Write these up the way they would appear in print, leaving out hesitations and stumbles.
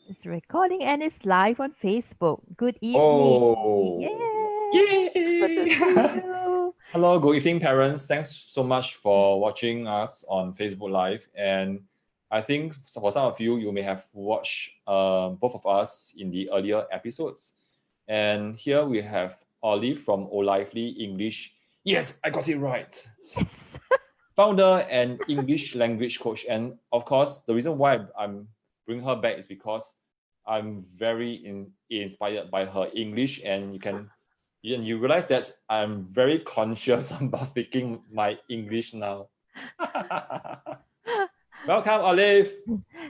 It's recording and it's live on Facebook. Good evening. Oh, Yay! Good to yay! see you. Hello, good evening, parents. Thanks so much for watching us on Facebook Live. And I think for some of you, you may have watched both of us in the earlier episodes. And here we have Olive from O Lively English. Yes, I got it right. Yes. Founder and English language coach. And of course, the reason why I'm bringing her back is because I'm very inspired by her English, and you realize that I'm very conscious about speaking my English now. Welcome, Olive.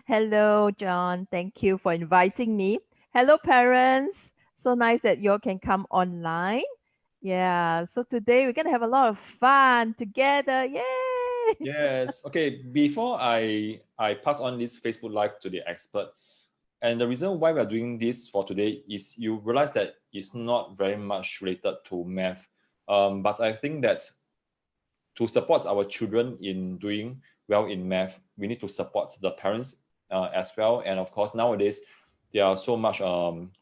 Hello, John. Thank you for inviting me. Hello, parents. So nice that you all can come online. Yeah. So today we're going to have a lot of fun together. Yay! Yes. Okay. Before I pass on this Facebook Live to the expert, and the reason why we are doing this for today is you realize that it's not very much related to math, but I think that to support our children in doing well in math, we need to support the parents as well. And of course, nowadays there are so much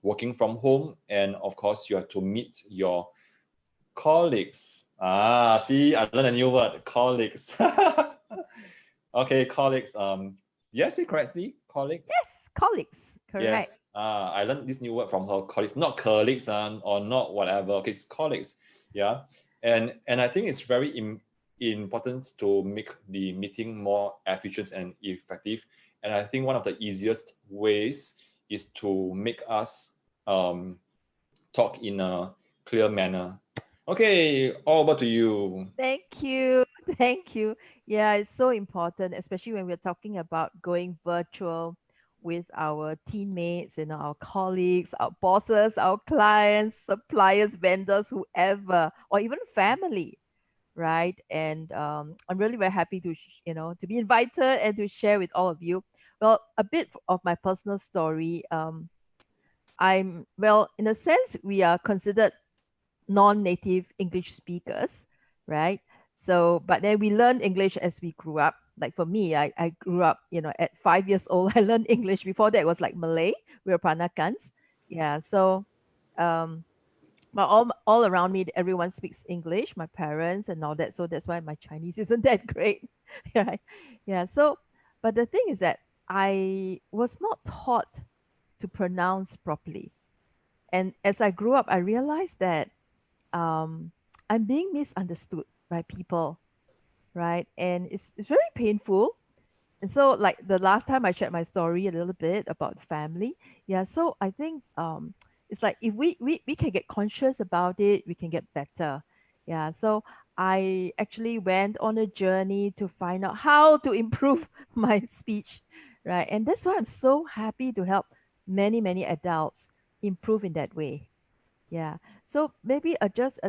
working from home, and of course, you have to meet your colleagues. See, I learned a new word, colleagues. Okay, colleagues. Yes, it correctly, colleagues. Yes, colleagues. Correct. Yes. I learned this new word from her colleagues, not colleagues or not whatever. Okay, it's colleagues. Yeah. And I think it's very important to make the meeting more efficient and effective. And I think one of the easiest ways is to make us talk in a clear manner. Okay, all over to you. Thank you. Thank you. Yeah, it's so important, especially when we're talking about going virtual with our teammates and our colleagues, our bosses, our clients, suppliers, vendors, whoever, or even family, right? And I'm really very happy to, to be invited and to share with all of you. Well, a bit of my personal story. Well, in a sense, we are considered non-native English speakers, right? So, but then we learned English as we grew up. Like for me, I grew up, at 5 years old, I learned English. Before that, it was like Malay. We were Peranakans. Yeah. So, um, but all around me, everyone speaks English. My parents and all that. So that's why my Chinese isn't that great. Yeah. Yeah. So, but the thing is that I was not taught to pronounce properly. And as I grew up, I realized that um, I'm being misunderstood by people, right? And it's very painful. And so, like the last time I shared my story a little bit about family, yeah. So I think it's like if we can get conscious about it, we can get better. Yeah. So I actually went on a journey to find out how to improve my speech, right? And that's why I'm so happy to help many adults improve in that way. Yeah. So maybe I'll just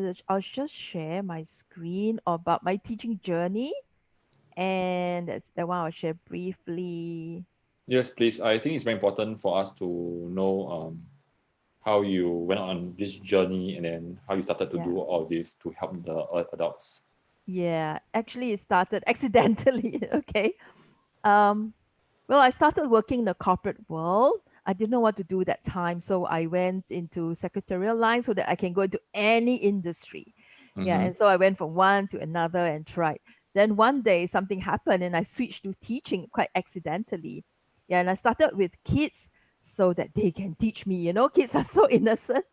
share my screen about my teaching journey, and that's the one I'll share briefly. Yes, please. I think it's very important for us to know how you went on this journey and then how you started to Yeah. do all this to help the adults. Yeah. Actually, it started accidentally. Okay. Um, well, I started working in the corporate world. I didn't know what to do that time, so I went into secretarial line so that I can go into any industry. Yeah, Mm-hmm. and so I went from one to another and tried. Then one day something happened and I switched to teaching quite accidentally. Yeah, and I started with kids so that they can teach me. Kids are so innocent.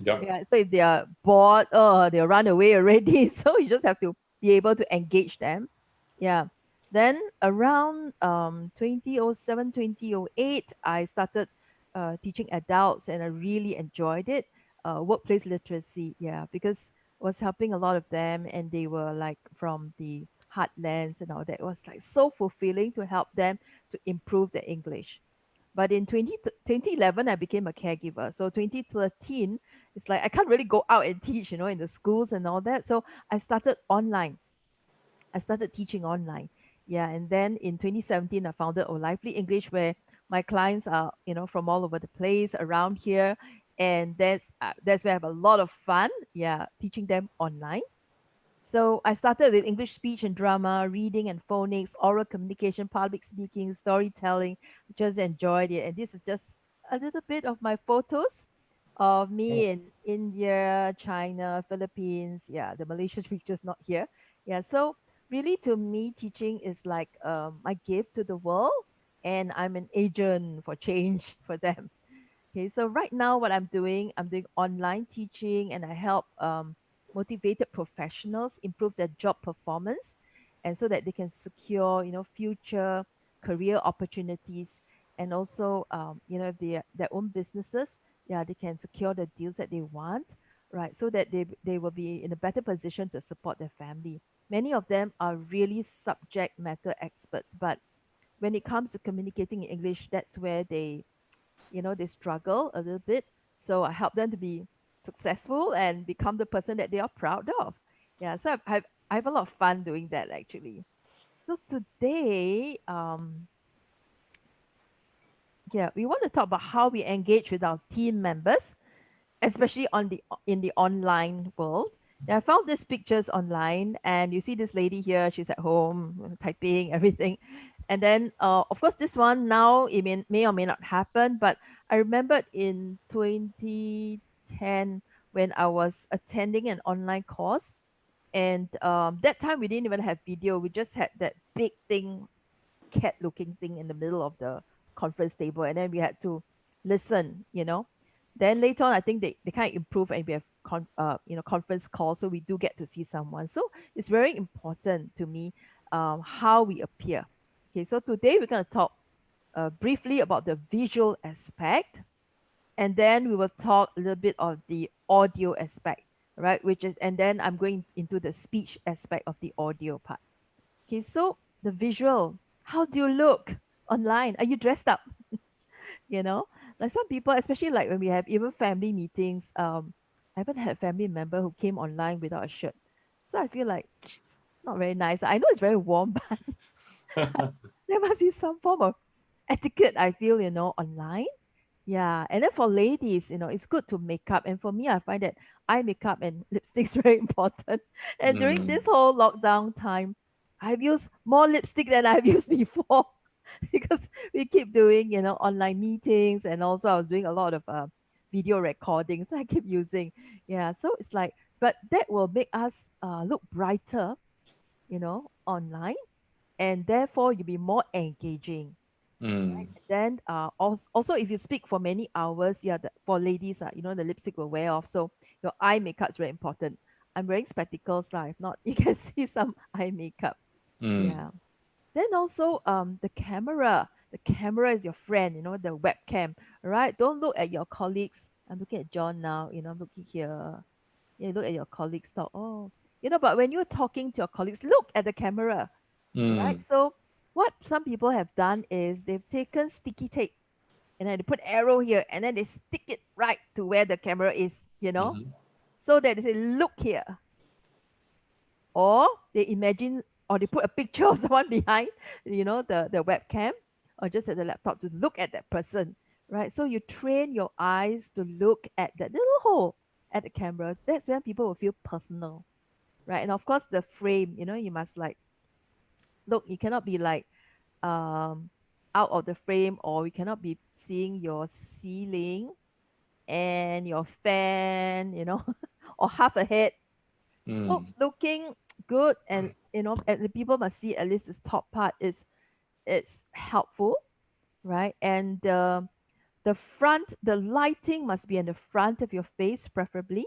Yep. Yeah, so if they are bored, oh, they'll run away already. So you just have to be able to engage them. Yeah. Then around 2007, 2008, I started teaching adults and I really enjoyed it. Workplace literacy, yeah, because I was helping a lot of them and they were like from the heartlands and all that. It was like so fulfilling to help them to improve their English. But in 2011, I became a caregiver. So 2013, it's like I can't really go out and teach, in the schools and all that. So I started online. I started teaching online. Yeah, and then in 2017, I founded O Lively English, where my clients are, from all over the place around here, and that's where I have a lot of fun. Yeah, teaching them online. So I started with English speech and drama, reading and phonics, oral communication, public speaking, storytelling. Just enjoyed it, and this is just a little bit of my photos of Oh, me in India, China, Philippines. Yeah, the Malaysian pictures not here. Yeah, so really to me, teaching is like my gift to the world, and I'm an agent for change for them. Okay, so right now what I'm doing online teaching, and I help motivated professionals improve their job performance, and so that they can secure, future career opportunities, and also, if their own businesses, yeah, they can secure the deals that they want, right? So that they will be in a better position to support their family. Many of them are really subject matter experts, but when it comes to communicating in English, that's where they struggle a little bit. So I help them to be successful and become the person that they are proud of. Yeah, so I have a lot of fun doing that actually. So today, yeah, we want to talk about how we engage with our team members, especially in the online world. Yeah, I found these pictures online, and you see this lady here. She's at home typing everything, and then of course this one now it may or may not happen. But I remembered in 2010 when I was attending an online course, and that time we didn't even have video. We just had that big thing, cat looking thing in the middle of the conference table, and then we had to listen. Then later on I think they kind of improve, and we have conference calls, so we do get to see someone. So it's very important to me, how we appear. Okay, so today we're going to talk briefly about the visual aspect, and then we will talk a little bit of the audio aspect, right? Which is, and then I'm going into the speech aspect of the audio part. Okay, so the visual. How do you look online? Are you dressed up? You know, like some people, especially like when we have even family meetings. I haven't had a family member who came online without a shirt, so I feel like not very nice. I know it's very warm, but there must be some form of etiquette. I feel online. Yeah, and then for ladies, it's good to make up. And for me, I find that eye makeup and lipstick is very important. And during mm, this whole lockdown time, I've used more lipstick than I've used before because we keep doing, online meetings, and also I was doing a lot of video recordings. So I keep using, yeah. So it's like, but that will make us look brighter, online, and therefore you'll be more engaging. mm, Then also if you speak for many hours, yeah, for ladies, the lipstick will wear off. So your eye makeup is very important. I'm wearing spectacles lah. If not, you can see some eye makeup. mm, Yeah. Then also the camera. The camera is your friend, the webcam. All right. Don't look at your colleagues. I'm looking at John now, I'm looking here. Yeah, look at your colleagues talk. Oh, but when you're talking to your colleagues, look at the camera, right? mm, So what some people have done is they've taken sticky tape, and then they put arrow here, and then they stick it right to where the camera is, mhm, so that they say, look here. Or they imagine, or they put a picture of someone behind, the webcam, or just at the laptop to look at that person, right? So you train your eyes to look at that little hole at the camera. That's when people will feel personal, right? And of course, the frame, you must like look. You cannot be like um out of the frame, or you cannot be seeing your ceiling and your fan, or half a head. So mm, looking good, and and the people must see at least this top part is it's helpful, right? And the front, the lighting must be in the front of your face, preferably.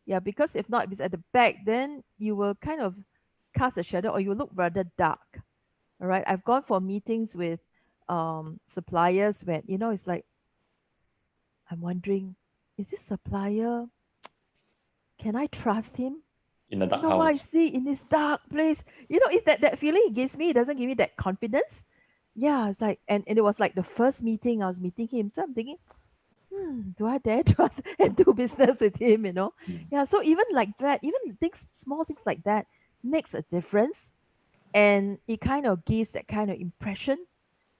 Yeah, because if not, if it's at the back, then you will kind of cast a shadow, or you look rather dark. All right. I've gone for meetings with suppliers where, it's like, I'm wondering, is this supplier, can I trust him? in the dark What I house. see in this dark place. It's that feeling it gives me. It doesn't give me that confidence. Yeah, it's like, and it was like the first meeting I was meeting him. So I'm thinking, do I dare trust and do business with him? Mm, Yeah. So even like that, even things, small things like that makes a difference. And it kind of gives that kind of impression.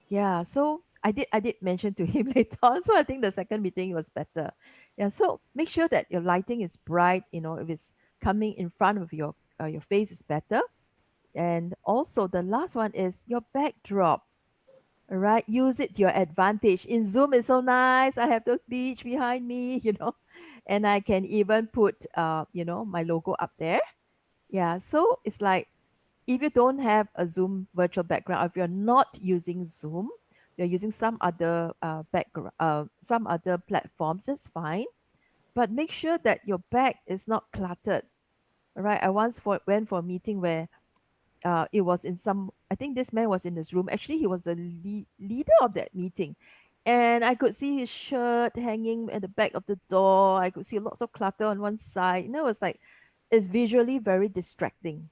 Yeah, so I did mention to him later on. So I think the second meeting was better. Yeah, so make sure that your lighting is bright. If it's coming in front of your face is better. And also the last one is your backdrop. right? Use it to your advantage. In Zoom, it's so nice. I have the beach behind me, and I can even put, my logo up there. Yeah. So it's like if you don't have a Zoom virtual background, if you're not using Zoom, you're using some other background, some other platforms, that's fine. But make sure that your back is not cluttered. All right. I once went for a meeting where it was in some, I think this man was in this room. Actually, he was the leader of that meeting. And I could see his shirt hanging at the back of the door. I could see lots of clutter on one side. It was like, it's visually very distracting.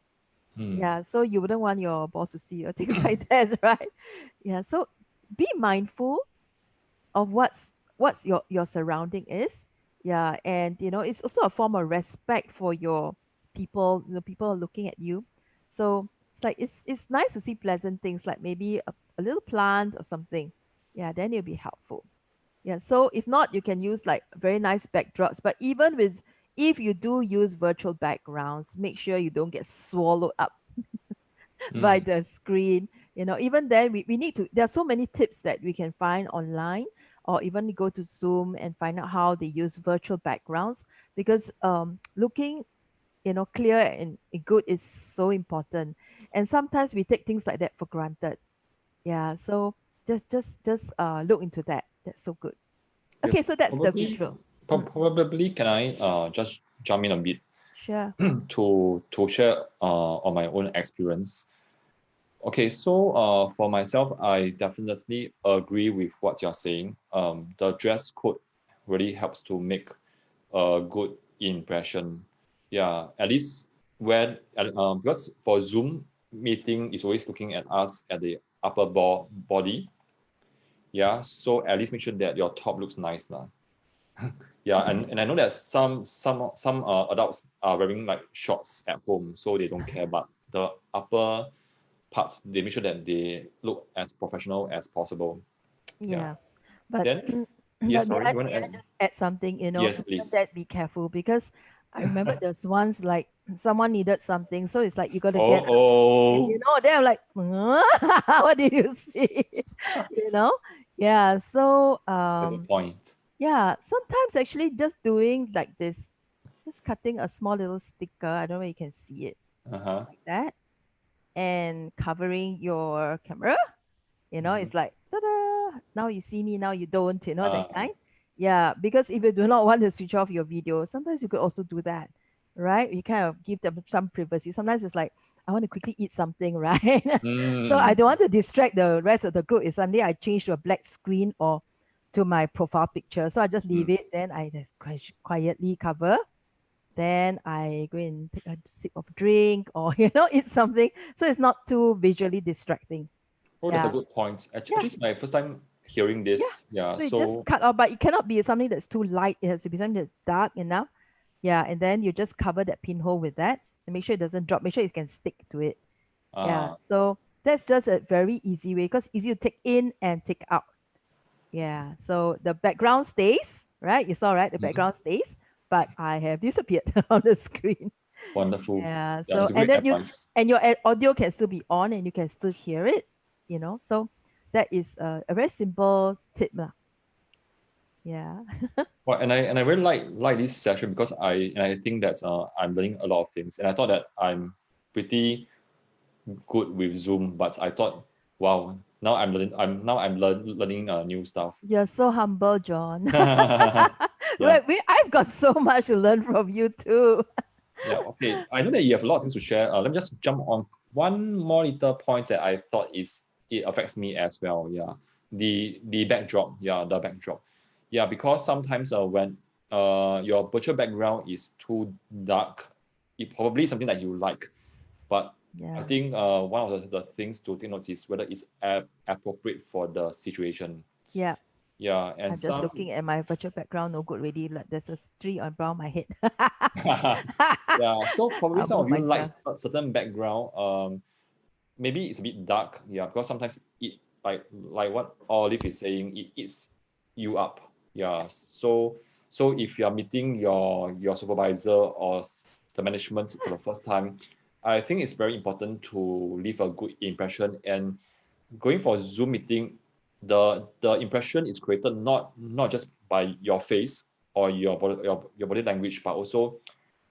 Hmm. Yeah. So you wouldn't want your boss to see or things like that, right? Yeah. So be mindful of what's your surrounding is. Yeah. And it's also a form of respect for your people, the people are looking at you. So it's like it's nice to see pleasant things, like maybe a little plant or something. Yeah, then it'll be helpful. Yeah, so if not, you can use like very nice backdrops, but even with, if you do use virtual backgrounds, make sure you don't get swallowed up by Hmm. the screen. Even then, we need to, there are so many tips that we can find online, or even go to Zoom and find out how they use virtual backgrounds, because looking, clear and good is so important. And sometimes we take things like that for granted. Yeah, so just look into that. That's so good. Okay, Yes, so that's the probably, visual. Mm, probably can I just jump in a bit sure. to share on my own experience. Okay, so for myself, I definitely agree with what you're saying. The dress code really helps to make a good impression. Yeah, at least because for Zoom meeting is always looking at us at the upper body. Yeah, so at least make sure that your top looks nice now. Yeah, and I know that some adults are wearing like shorts at home, so they don't care. But the upper parts, they make sure that they look as professional as possible. Yeah. Yeah. But Then, yes, but may sorry, I you want may to I add? just add something? Yes, Even please. that, be careful, because I remember there's once like someone needed something, so it's like you got to get up, and Oh, they're like, what did you see? You know? Yeah. So have a point. yeah, sometimes actually just doing like this, just cutting a small little sticker. I don't know if you can see it Uh-huh. like that, and covering your camera. Mhm. It's like, ta-da! Now you see me, now you don't, that Uh, kind. Yeah, because if you do not want to switch off your video, sometimes you could also do that, right? You kind of give them some privacy. Sometimes it's like, I want to quickly eat something, right? So I mm, don't want to distract the rest of the group. If suddenly I change to a black screen or to my profile picture, so I just leave mm. it. Then I just quietly cover. Then I go and take a sip of drink, or eat something, so it's not too visually distracting. Oh, that's a Yeah, good point. yeah. Actually, it's my first time hearing Yeah. this. Yeah, So you just so cut off, but it cannot be something that's too light. It has to be something that's dark enough. Yeah, and then you just cover that pinhole with that and make sure it doesn't drop. Make sure it can stick to it. Yeah. uh, So that's just a very easy way, because easy to take in and take out. Yeah. So the background stays, right? You saw, right? The mhm. background stays, but I have disappeared on the screen. Wonderful. Yeah. Yeah, So that's a and great then advice. your audio can still be on and you can still hear it. So that is a very simple tip lah. Yeah. Well, and I really like this session because I think that I'm learning a lot of things, and I thought that I'm pretty good with Zoom, but I thought, wow, now I'm learning new stuff. You're so humble, John. Yeah, I've got so much to learn from you too. yeah. Okay, I know that you have a lot of things to share. Let me just jump on one more little point that I thought it affects me as well. Yeah, the backdrop. Yeah, the backdrop. Yeah, because sometimes when your virtual background is too dark, it probably something that you like. But I Yeah, think one of the things to take note is whether it's appropriate for the situation. yeah. Yeah, and I'm just some looking at my virtual background. No good, really. Like there's a tree on brown my head. yeah, so probably I'll some move of you like myself. certain background. Maybe it's a bit dark. Yeah, because sometimes it like what Olive is saying, it eats you up. Yeah, so if you are meeting your supervisor or the management for the first time, I think it's very important to leave a good impression. And going for Zoom meeting, the impression is created not just by your face or your body language, but also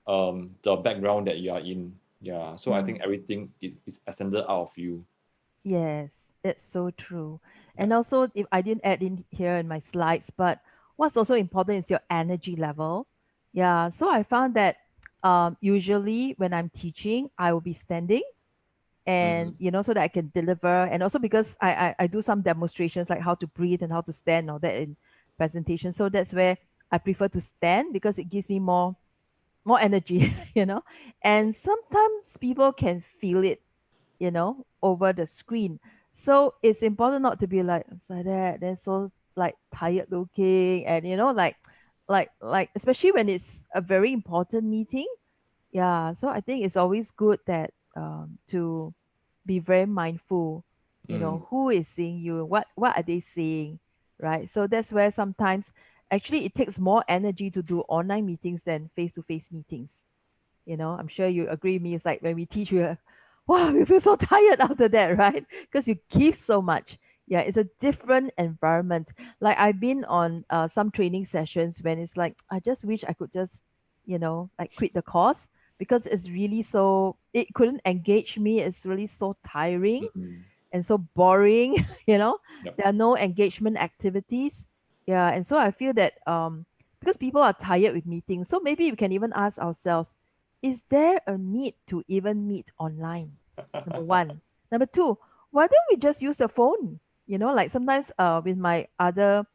the background that you are in. Yeah. So I think Mm. everything is extended out of you. Yes, it's so true. Yeah. And also, if I didn't add in here in my slides, but what's also important is your energy level. Yeah, so I found that usually when I'm teaching, I will be standing Mm-hmm. and so that I can deliver, and also because I do some demonstrations like how to breathe and how to stand and all that in presentation. So that's where I prefer to stand because it gives me more energy, and sometimes people can feel it, over the screen. So it's important not to be like that, then so like tired looking, and like especially when it's a very important meeting. Yeah, so I think it's always good that to be very mindful, Mm. who is seeing you, what are they seeing, right? So that's where sometimes actually it takes more energy to do online meetings than face-to-face meetings. I'm sure you agree with me. It's like when we teach, wow, we feel so tired after that, right? Because you give so much. Yeah, it's a different environment. Like I've been on some training sessions when it's like, I just wish I could just, like quit the course because it's really so, it couldn't engage me. It's really so tiring Mm-hmm. and so boring. you know Yep. there are no engagement activities. Yeah, and so I feel that because people are tired with meetings, so maybe we can even ask ourselves, is there a need to even meet online? Number one. Number two, why don't we just use the phone? Like sometimes with my other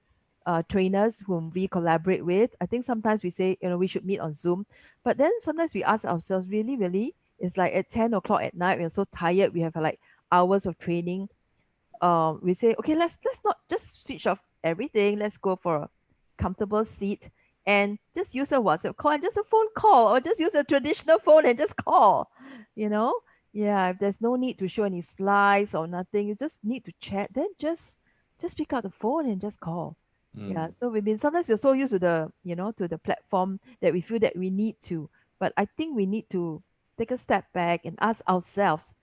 trainers whom we collaborate with, I think sometimes we say, we should meet on Zoom. But then sometimes we ask ourselves, really, really, it's like at 10 o'clock at night, we're so tired, we have like hours of training. We say, okay, let's not just switch off everything. Let's go for a comfortable seat and just use a WhatsApp call and just a phone call, or just use a traditional phone and just call. You know, yeah. If there's no need to show any slides or nothing, you just need to chat. Then just pick up the phone and just call. Yeah. Mm. So we've been sometimes we're so used to the platform that we feel that we need to, but I think we need to take a step back and ask ourselves,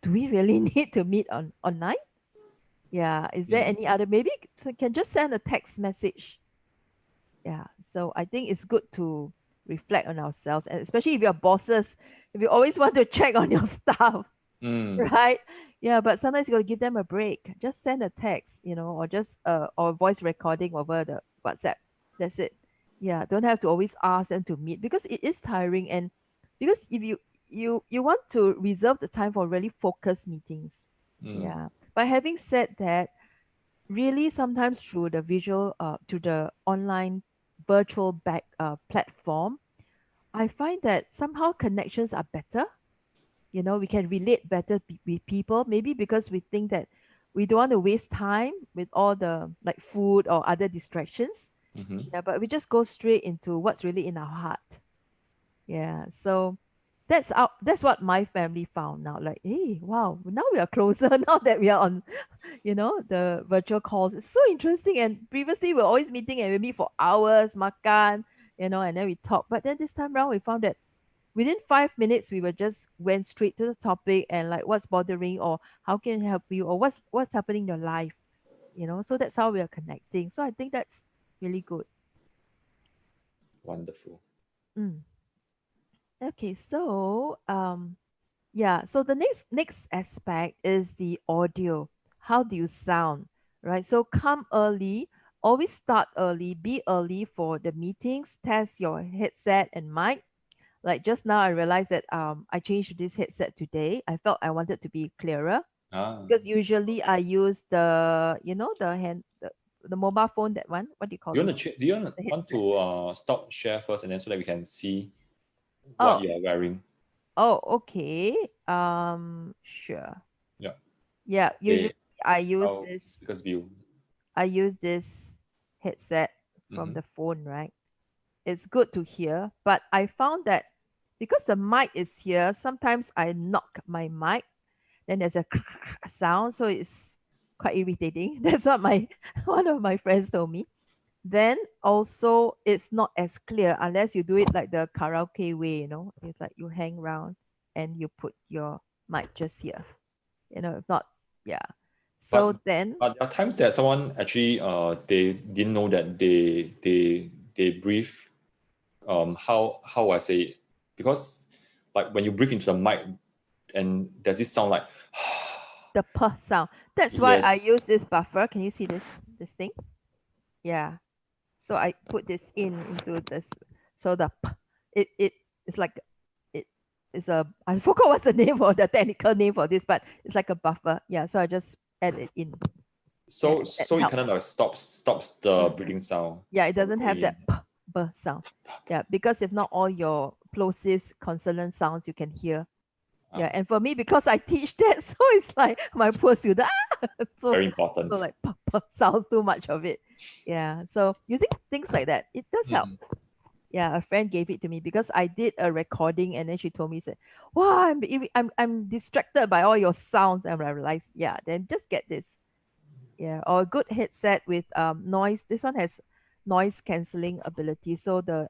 do we really need to meet online? Yeah. Is there Mm. any other? Maybe can just send a text message. Yeah. So I think it's good to reflect on ourselves, and especially if you're bosses, if you always want to check on your staff, Mm. right? Yeah. But sometimes you got to give them a break. Just send a text, or just or voice recording over the WhatsApp. That's it. Yeah. Don't have to always ask them to meet because it is tiring, and because if you want to reserve the time for really focused meetings. Mm. Yeah. But having said that, really sometimes through the visual to the online virtual back platform, I find that somehow connections are better. We can relate better with people, maybe because we think that we don't want to waste time with all the like food or other distractions. Mm-hmm. Yeah, but we just go straight into what's really in our heart. Yeah, so that's what my family found now. Like, hey, wow, now we are closer now that we are on the virtual calls. It's so interesting. And previously, we are always meeting and we meet for hours, makan, and then we talk. But then this time around, we found that within 5 minutes, we were just went straight to the topic and like what's bothering or how can I help you or what's happening in your life. So that's how we are connecting. So I think that's really good. Wonderful. Mm. Okay, so yeah, so the next aspect is the audio. How do you sound, right? So come early, always start early, be early for the meetings, test your headset and mic. Like just now I realized that I changed this headset today. I felt I wanted to be clearer Ah. because usually I use the mobile phone, that one. What do you call Do you this? want to do you The want headset. to stop share first, and then so that we can see what Oh, you are wearing? oh, okay. Sure. Yeah. Yeah, usually Okay. I use Our this speaker's view. I use this headset from Mm-hmm. the phone, right? It's good to hear, but I found that because the mic is here, sometimes I knock my mic, then there's a sound, so it's quite irritating. That's what my one of my friends told me. Then also it's not as clear unless you do it like the karaoke way, it's like you hang around and you put your mic just here. If not, yeah. So But then but there are times that someone actually they didn't know that they breathe how I say it, because like when you breathe into the mic and there's this sound like the p sound. That's why yes. I use this buffer. Can you see this thing? Yeah. So I put this into this. So the p, it's like it is a I forgot what's the name for the technical name for this, but it's like a buffer. Yeah. So I just add it in. Yeah, So that so it kind of helps. like stops the Mm. breathing sound Yeah, it from doesn't have going that in. p sound. Yeah, because if not, all your plosives, consonant sounds you can hear. Yeah, Ah, and for me, because I teach that, so it's like my poor student, so very so important. like sounds too much of it. Yeah, so using things like that, it does help. Mm. Yeah, a friend gave it to me because I did a recording, and then she told me, said, "Wow, I'm distracted by all your sounds," and I realized, yeah, then just get this. Yeah, or a good headset with noise. This one has noise cancelling ability, so the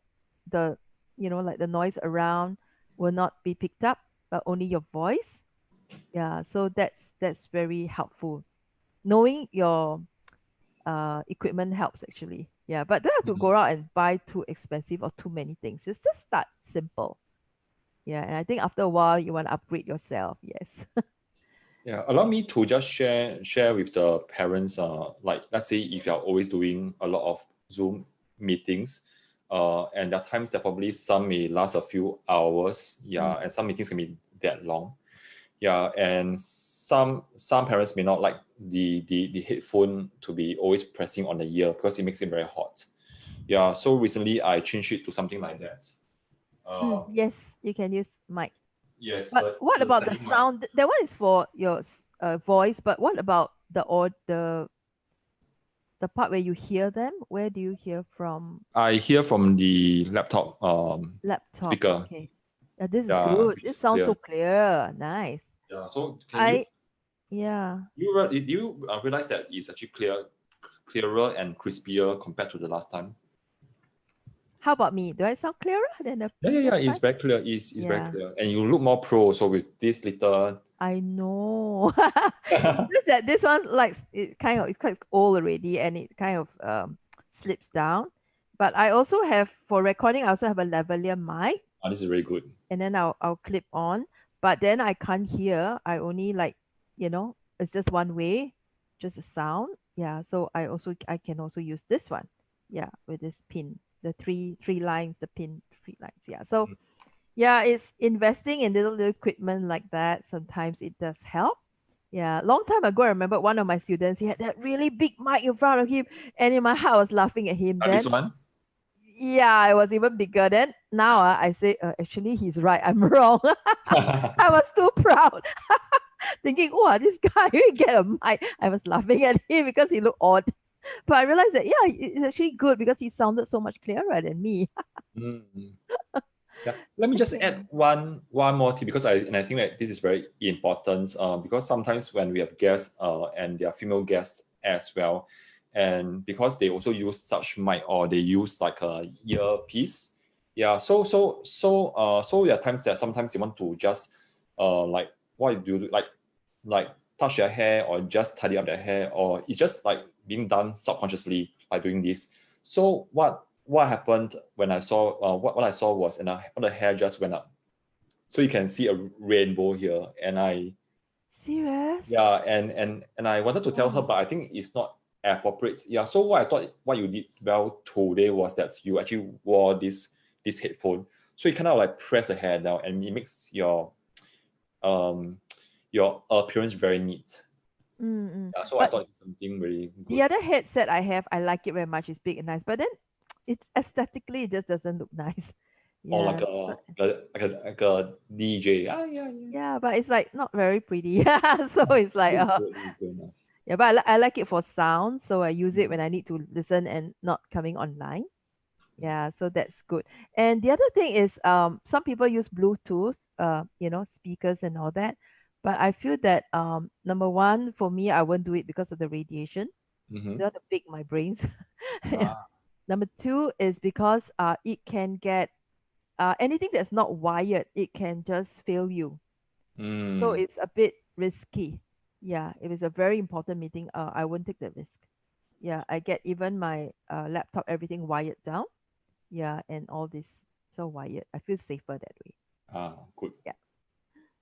like the noise around will not be picked up, but only your voice. Yeah, so that's very helpful. Knowing your equipment helps actually. Yeah, but don't have to Mhm. go out and buy too expensive or too many things. It's just start simple. Yeah, and I think after a while you want to upgrade yourself. Yes. Yeah, allow me to just share with the parents. Like let's say if you're always doing a lot of Zoom meetings, and there are times that probably some may last a few hours. Mm, Yeah, and some meetings can be that long. Yeah, and some parents may not like the headphone to be always pressing on the ear because it makes it very hot. Yeah, so recently I changed it to something like that. yes, you can use mic. Yes, But so it's what a about the standing mic. sound? That one is for your voice, but what about the part where you hear them? Where do you hear from? I hear from the laptop Laptop. speaker. Okay. This is Yeah, good. which This is sounds so clear. clear. Nice. Yeah, so can you I Yeah. realize that it's actually clearer and crispier compared to the last time? How about me? Do I sound clearer than the Yeah, yeah, yeah. last It's time? very clear. It's very Yeah. clear, and you look more pro. So with this little, I know. It's just that this one like it's quite old already and it kind of slips down. But I also have for recording I also have a lavalier mic this is very good. and then I'll clip on. But then I can't hear. I only like, it's just one way, just a sound. Yeah. So I can also use this one. Yeah, with this pin. The three lines, the pin three lines. Yeah. So yeah, it's investing in little equipment like that. Sometimes it does help. Yeah, long time ago, I remember one of my students, he had that really big mic in front of him, and in my heart, I was laughing at him. This Then, one. yeah, it was even bigger. Then now, I say, actually, he's right. I'm wrong. I was too proud, thinking, wow, this guy really get a mic. I was laughing at him because he looked odd. But I realized that, yeah, it's actually good because he sounded so much clearer than me. Mm. Yeah, let me just Okay. add one more thing because I think that this is very important because sometimes when we have guests and they are female guests as well, and because they also use such mic or they use like a earpiece, yeah. So there are times that sometimes they want to just like what do you do like touch their hair or just tidy up their hair or it's just like being done subconsciously by doing this. So what happened when I saw what I saw was and all the hair just went up. So you can see a rainbow here, and I Serious? yeah, and I wanted to tell her, Wow. but I think it's not appropriate. Yeah. So what I thought what you did well today was that you actually wore this headphone, so you kind of like press the hair down, and it makes um your appearance very neat. Mm-mm. Yeah. So I But thought it's something really the good. other headset I have, I like it very much. It's big and nice, but then it's aesthetically it just doesn't look nice. Or like Yeah, a like a DJ. Ah, yeah, yeah. yeah, but it's like not very pretty. So it's like, This is good. This is good enough. yeah, but I like it for sound, so I use it Mm. when I need to listen and not coming online. Yeah, so that's good. And the other thing is, some people use Bluetooth, speakers and all that. But I feel that number one, for me, I won't do it because of the radiation. Mm-hmm. They want to pick my brains. Yeah. Ah. Number two is because it can get anything that's not wired, it can just fail you. So Mm. it's a bit risky. Yeah, if it's a very important meeting, I won't take the risk. Yeah, I get even my laptop, everything wired down. Yeah, and all this so wired. I feel safer that way. Good. Yeah.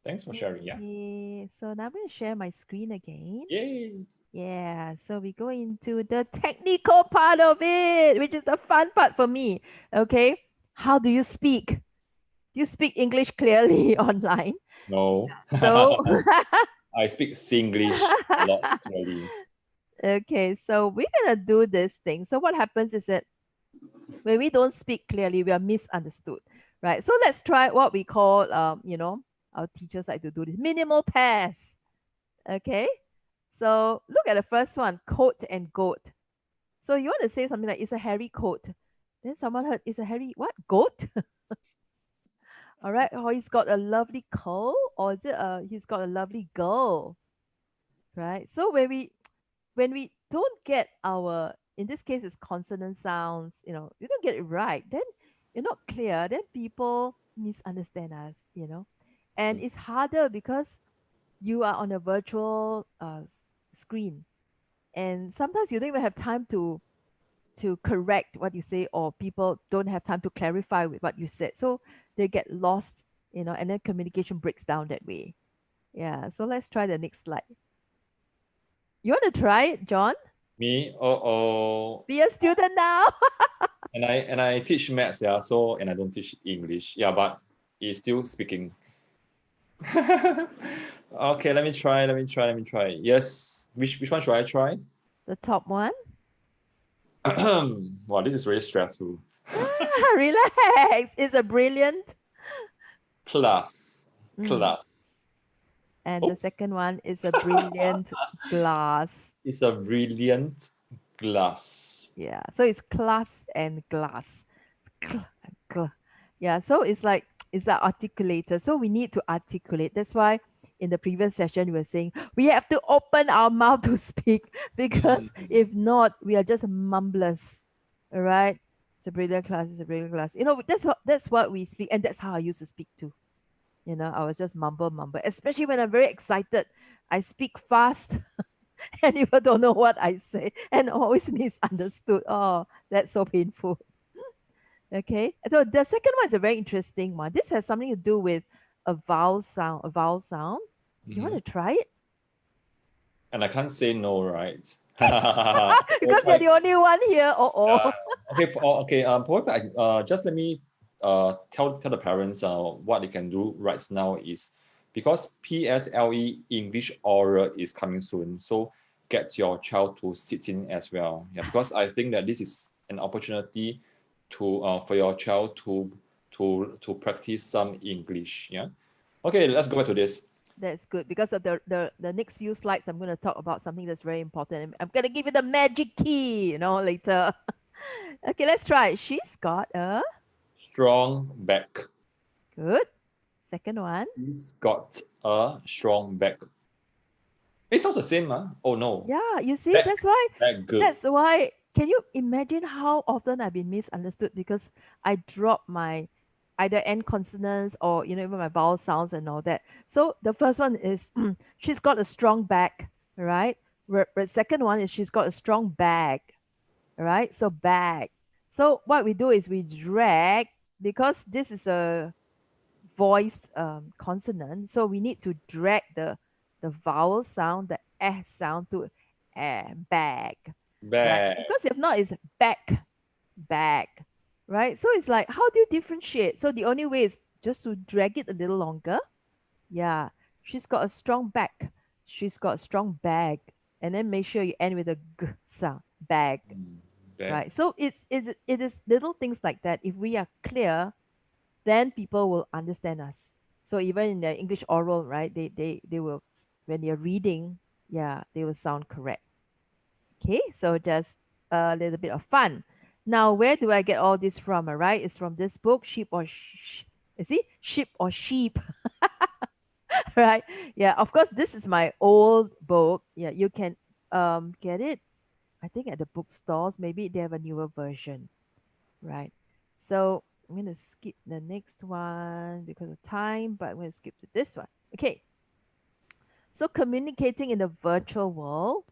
Thanks for sharing. Yeah. Okay, so now I'm going to share my screen again. Yay. Yeah, so we go into the technical part of it, which is the fun part for me. Okay, how do you speak? Do you speak English clearly online? No. So, I speak Singlish a lot clearly. okay, so we're gonna do this thing. So what happens is that when we don't speak clearly, we are misunderstood, right? So let's try what we call, our teachers like to do this minimal pairs. Okay, so look at the first one, coat and goat. So you want to say something like it's a hairy coat. Then someone heard it's a hairy what? Goat? All right. Or he's got a lovely curl, or is it he's got a lovely girl, right? So when we don't get our, in this case it's consonant sounds, you don't get it right, then you're not clear, then people misunderstand us, and Mm, it's harder because you are on a virtual screen, and sometimes you don't even have time to correct what you say, or people don't have time to clarify with what you said, so they get lost, and then communication breaks down that way. Yeah, so let's try the next slide. You want to try it, John? Me, oh, Be a student now. and I teach maths, yeah. So and I don't teach English, yeah. But it's still speaking. Okay, let me try. Yes, which one should I try? The top one. Wow, this is very stressful. Relax. It's a brilliant. Plus, Mm. plus. And the Oops, second one is a brilliant glass. it's a brilliant glass. Yeah. So it's class and glass. Cl- Yeah. So it's like articulated. So we need to articulate. That's why in the previous session we were saying we have to open our mouth to speak, because Mm. if not, we are just mumblers. All right. It's a brilliant class. It's a brilliant class. That's what we speak, and that's how I used to speak too. I was just mumble, mumble, especially when I'm very excited. I speak fast and people don't know what I say and always misunderstood. Oh, that's so painful. Okay. So the second one is a very interesting one. This has something to do with a vowel sound, a vowel sound. You want Mhm. to try it? And I can't say no, right? We'll Because you're try. the only one here. Uh, Oh. okay. Probably just let me tell the parents what they can do right now is because PSLE English oral is coming soon, so get your child to sit in as well. Yeah, because I think that this is an opportunity to for your child to practice some English. Yeah. Okay, let's go back to this. That's good, because of the next few slides, I'm going to talk about something that's very important. I'm going to give you the magic key, later. Okay, let's try. She's got a Strong back. good. Second one. He's got a strong back. It sounds the same, huh? Oh no. Yeah, you see, Back. that's why. Back good. That's why. Can you imagine how often I've been misunderstood because I drop my either end consonants or even my vowel sounds and all that. So the first one is she's got a strong back, right? The second one is she's got a strong bag, right? So bag. So what we do is we drag, because this is a voiced consonant. So we need to drag the vowel sound, the S sound to bag, right? Back. Because if not, it's back, bag, right? So it's like, how do you differentiate? So the only way is just to drag it a little longer. Yeah, she's got a strong back. She's got a strong bag, and then make sure you end with a g sound, bag, Back. right? So it is little things like that. If we are clear, then people will understand us. So even in the English oral, right, they will, when you're reading, yeah, they will sound correct. Okay, so just a little bit of fun. Now, where do I get all this from? All right, it's from this book, Sheep or you see, Sheep or Sheep, right? Yeah, of course, this is my old book. Yeah, you can get it. I think at the bookstores, maybe they have a newer version, right? So I'm going to skip the next one because of time, but I'm going to skip to this one. Okay. So communicating in the virtual world,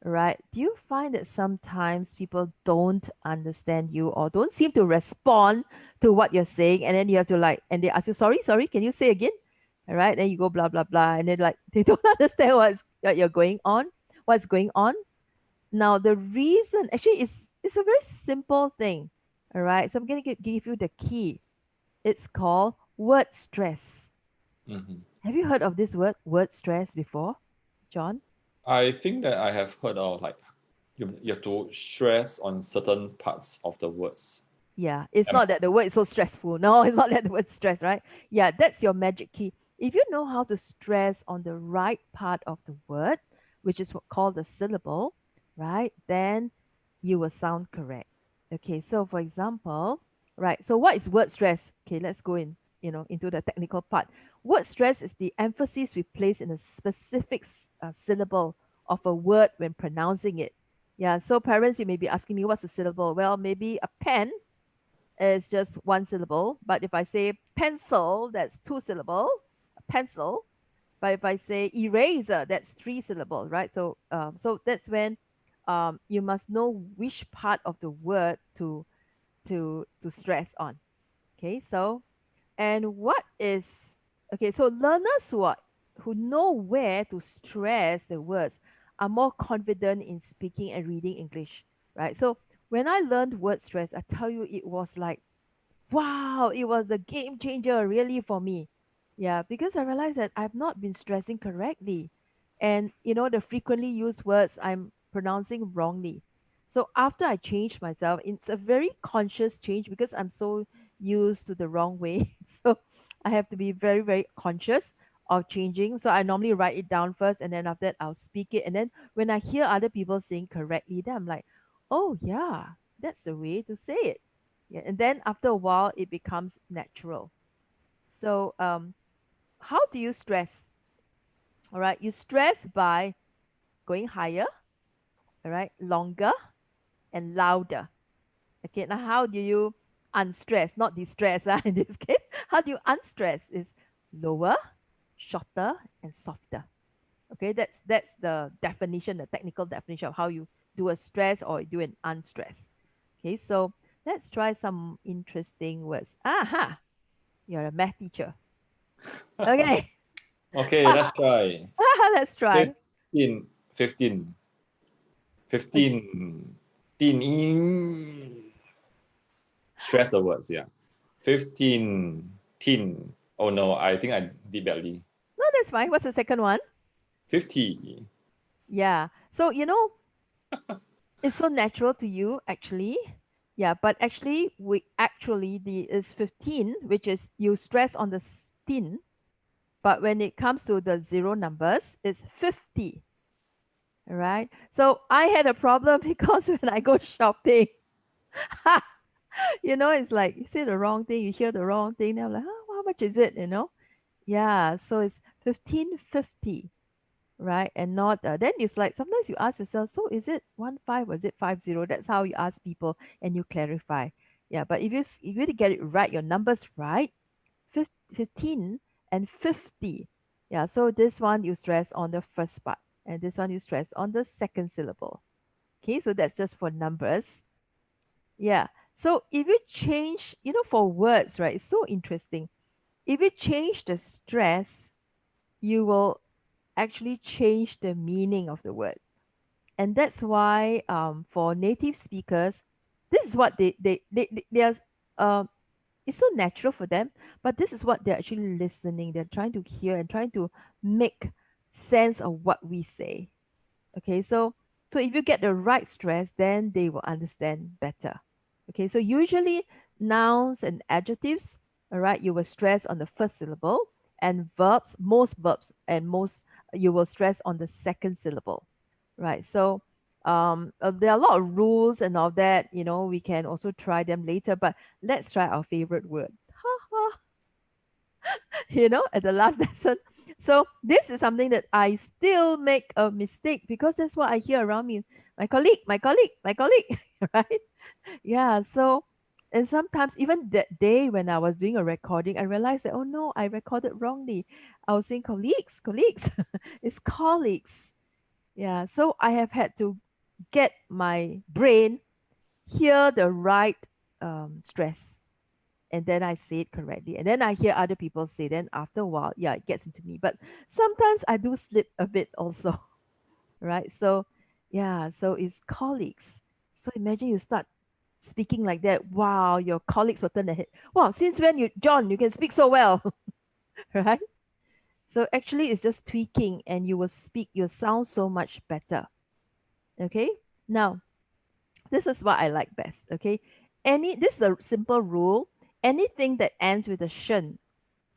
right? Do you find that sometimes people don't understand you or don't seem to respond to what you're saying, and then you have to like, and they ask you, sorry, can you say again? All right, then you go blah blah blah, and then like they don't understand what you're going on, what's going on. Now the reason actually is it's a very simple thing. All right, so I'm gonna give you the key. It's called word stress. Mhm. Have you heard of this word stress, before, John? I think that I have heard of like you have to stress on certain parts of the words. Yeah, it's Am not that the word is so stressful. No, it's not that the word stress, right? Yeah, that's your magic key. If you know how to stress on the right part of the word, which is what called the syllable, right, then you will sound correct. Okay, so for example, right, so what is word stress? Okay, let's go into the technical part. Word stress is the emphasis we place in a specific syllable of a word when pronouncing it. Yeah, so parents, you may be asking me, what's a syllable? Well, maybe a pen is just one syllable. But if I say pencil, that's two syllable, pencil. But if I say eraser, that's three syllable, right? So that's when you must know which part of the word to stress on. Okay, so and what is okay? So learners who know where to stress the words are more confident in speaking and reading English, right? So when I learned word stress, I tell you, it was like, wow, it was a game changer really for me. Yeah, because I realized that I've not been stressing correctly. And the frequently used words I'm pronouncing wrongly. So after I changed myself, it's a very conscious change because I'm so used to the wrong way. So I have to be very, very conscious of changing. So I normally write it down first, and then after that I'll speak it. And then when I hear other people saying correctly, then I'm like, oh yeah, that's the way to say it. Yeah, and then after a while, it becomes natural. So, how do you stress? All right, you stress by going higher, all right, longer and louder. Okay, now how do you unstress, not distress, in this case? How do you unstress? Is lower, shorter, and softer. Okay, that's the definition, the technical definition of how you do a stress or do an unstress. Okay, so let's try some interesting words. Aha, you're a math teacher. Okay. Okay, let's try. Let's try. 15, 15, Okay. 15, in stress the words, yeah. 15, tin. Oh no, I think I did badly. No, that's fine. What's the second one? 50. Yeah. So, it's so natural to you, actually. Yeah, but actually, the is 15, which is you stress on the tin, but when it comes to the zero numbers, it's 50. All right. So I had a problem because when I go shopping, it's like you say the wrong thing, you hear the wrong thing. Now I'm like, how much is it? Yeah. So it's 1550, right? And not then it's like sometimes you ask yourself, so is it 15 or is it 50? That's how you ask people and you clarify. Yeah. But if you really get it right, your numbers right, 15 and 50. Yeah. So this one you stress on the first part, and this one you stress on the second syllable. Okay. So that's just for numbers. Yeah. So if you change, for words, right, it's so interesting. If you change the stress, you will actually change the meaning of the word. And that's why for native speakers, this is what they are, it's so natural for them, but this is what they're actually listening. They're trying to hear and trying to make sense of what we say. Okay, so if you get the right stress, then they will understand better. Okay, so usually nouns and adjectives, all right, you will stress on the first syllable, and most verbs and most you will stress on the second syllable, right? So there are a lot of rules and all that. We can also try them later, but let's try our favorite word. At the last lesson. So this is something that I still make a mistake because that's what I hear around me. My colleague, right? Yeah. So And sometimes even that day when I was doing a recording, I realized that, oh no, I recorded wrongly. I was saying colleagues, colleagues. It's colleagues. Yeah. So I have had to get my brain hear the right stress. And then I say it correctly. And then I hear other people say, then after a while, yeah, it gets into me. But sometimes I do slip a bit also, right? So yeah, so it's colleagues. So imagine you start speaking like that. Wow, your colleagues will turn their head. Wow, since when you, John, you can speak so well, right? So actually, it's just tweaking, and you will speak. You'll sound so much better. Okay. Now, this is what I like best. Okay. This is a simple rule. Anything that ends with a shen,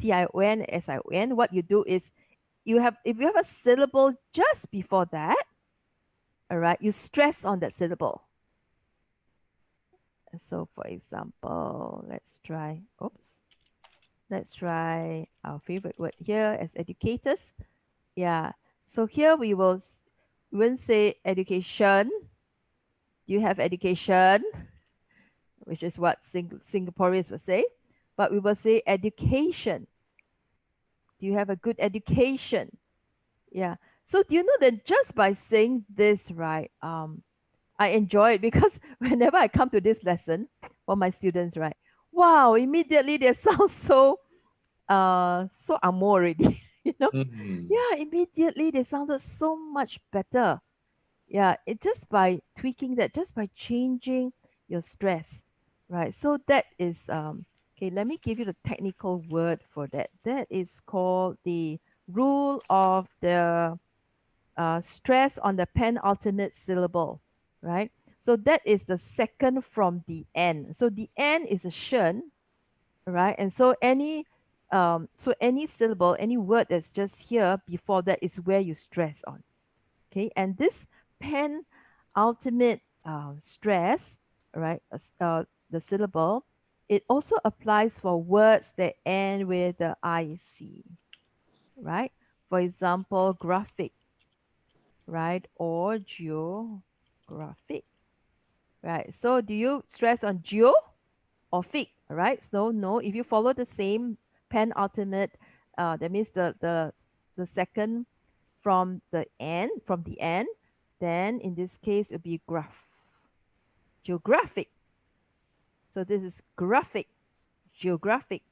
tion, what you do is if you have a syllable just before that, all right, you stress on that syllable. So for example, let's try our favorite word here as educators. Yeah. So here we won't say education. You have education, which is what Singaporeans will say, but we will say education. Do you have a good education? Yeah. So do you know that just by saying this, right? I enjoy it because whenever I come to this lesson for my students, right? Wow, immediately they sound so amor already, you know? Mm. Yeah, immediately they sounded so much better. Yeah, it just by tweaking that, just by changing your stress, right? So that is okay, let me give you the technical word for that. That is called the rule of the stress on the penultimate syllable, right? So that is the second from the end. So the end is a shen, right? And so any syllable, any word that's just here before that is where you stress on. Okay, and this pen ultimate stress, right? The syllable, it also applies for words that end with the IC, right? For example, graphic, right? Or geographic, right? So do you stress on geo or fig, right? So no, if you follow the same penultimate, that means the second from the end, then in this case it'll be geographic. So this is graphic, geographic,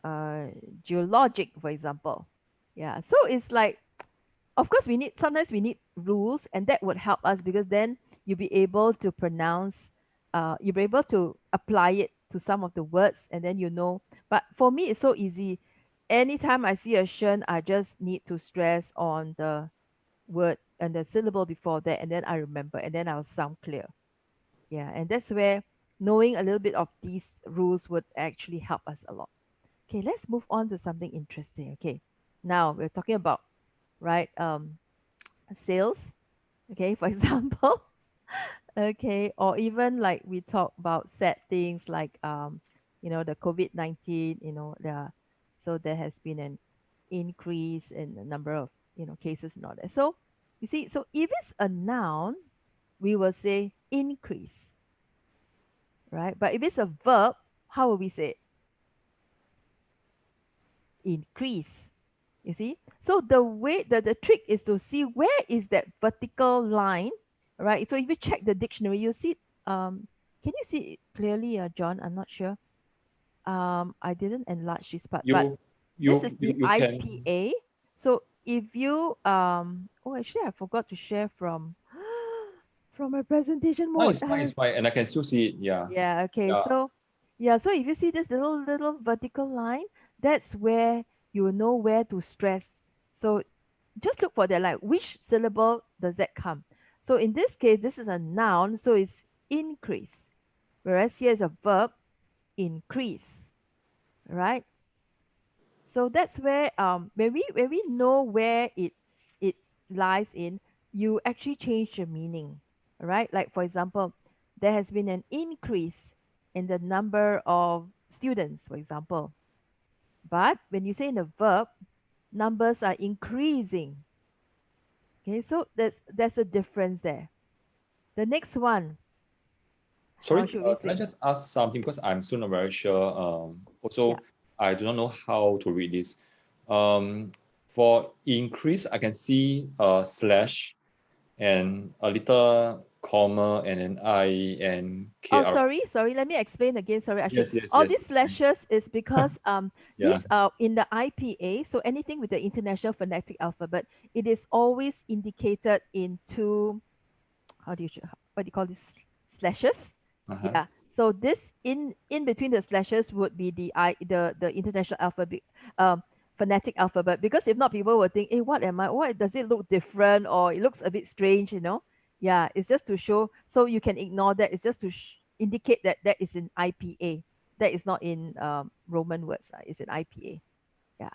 uh, geologic, for example. Yeah. So it's like, of course, sometimes we need rules, and that would help us because then you'll be able to pronounce, you'll be able to apply it to some of the words, and then you know. But for me, it's so easy. Anytime I see a shen, I just need to stress on the word and the syllable before that, and then I remember, and then I'll sound clear. Yeah, and that's where knowing a little bit of these rules would actually help us a lot. Okay, let's move on to something interesting. Okay, now we're talking about, right, sales. Okay, for example. Okay, or even like we talk about sad things like the COVID-19. So there has been an increase in the number of cases and all that. So you see, so if it's a noun, we will say increase, right? But if it's a verb, how will we say it? Increase. You see? So the way the trick is to see where is that vertical line, right? So if you check the dictionary, you see, can you see it clearly, John? I'm not sure. I didn't enlarge this part, but You this is the you can. IPA. So if you oh, actually I forgot to share from from my presentation No, mode. it's fine, and I can still see it. Yeah, Yeah, okay. yeah. So yeah, so if you see this little vertical line, that's where you will know where to stress. So just look for that, like which syllable does that come. So in this case, this is a noun, so it's increase. Whereas here is a verb, increase, right? So that's where when we know where it lies in, you actually change the meaning, right? Like for example, there has been an increase in the number of students, for example. But when you say in a verb, numbers are increasing. Okay, so there's a difference there. The next one, How Sorry, should we can I say? just ask something because I'm still not very sure. Yeah. Also, I do not know how to read this. For increase, I can see a slash and a little comma and an I and Oh, KR. sorry. Let me explain again. Sorry, I should. Yes, yes, All yes. these slashes is because Yeah. these are in the IPA. So anything with the International Phonetic Alphabet, it is always indicated in two. How do you what do you call this? Slashes. Uh-huh. Yeah. So this in between the slashes would be the international alphabet, um phonetic alphabet, because if not people will think, hey, what am I, why does it look different, or it looks a bit strange, Yeah, it's just to show, so you can ignore that. It's just to indicate that that is in IPA. That is not in Roman words. It's in IPA. Yeah.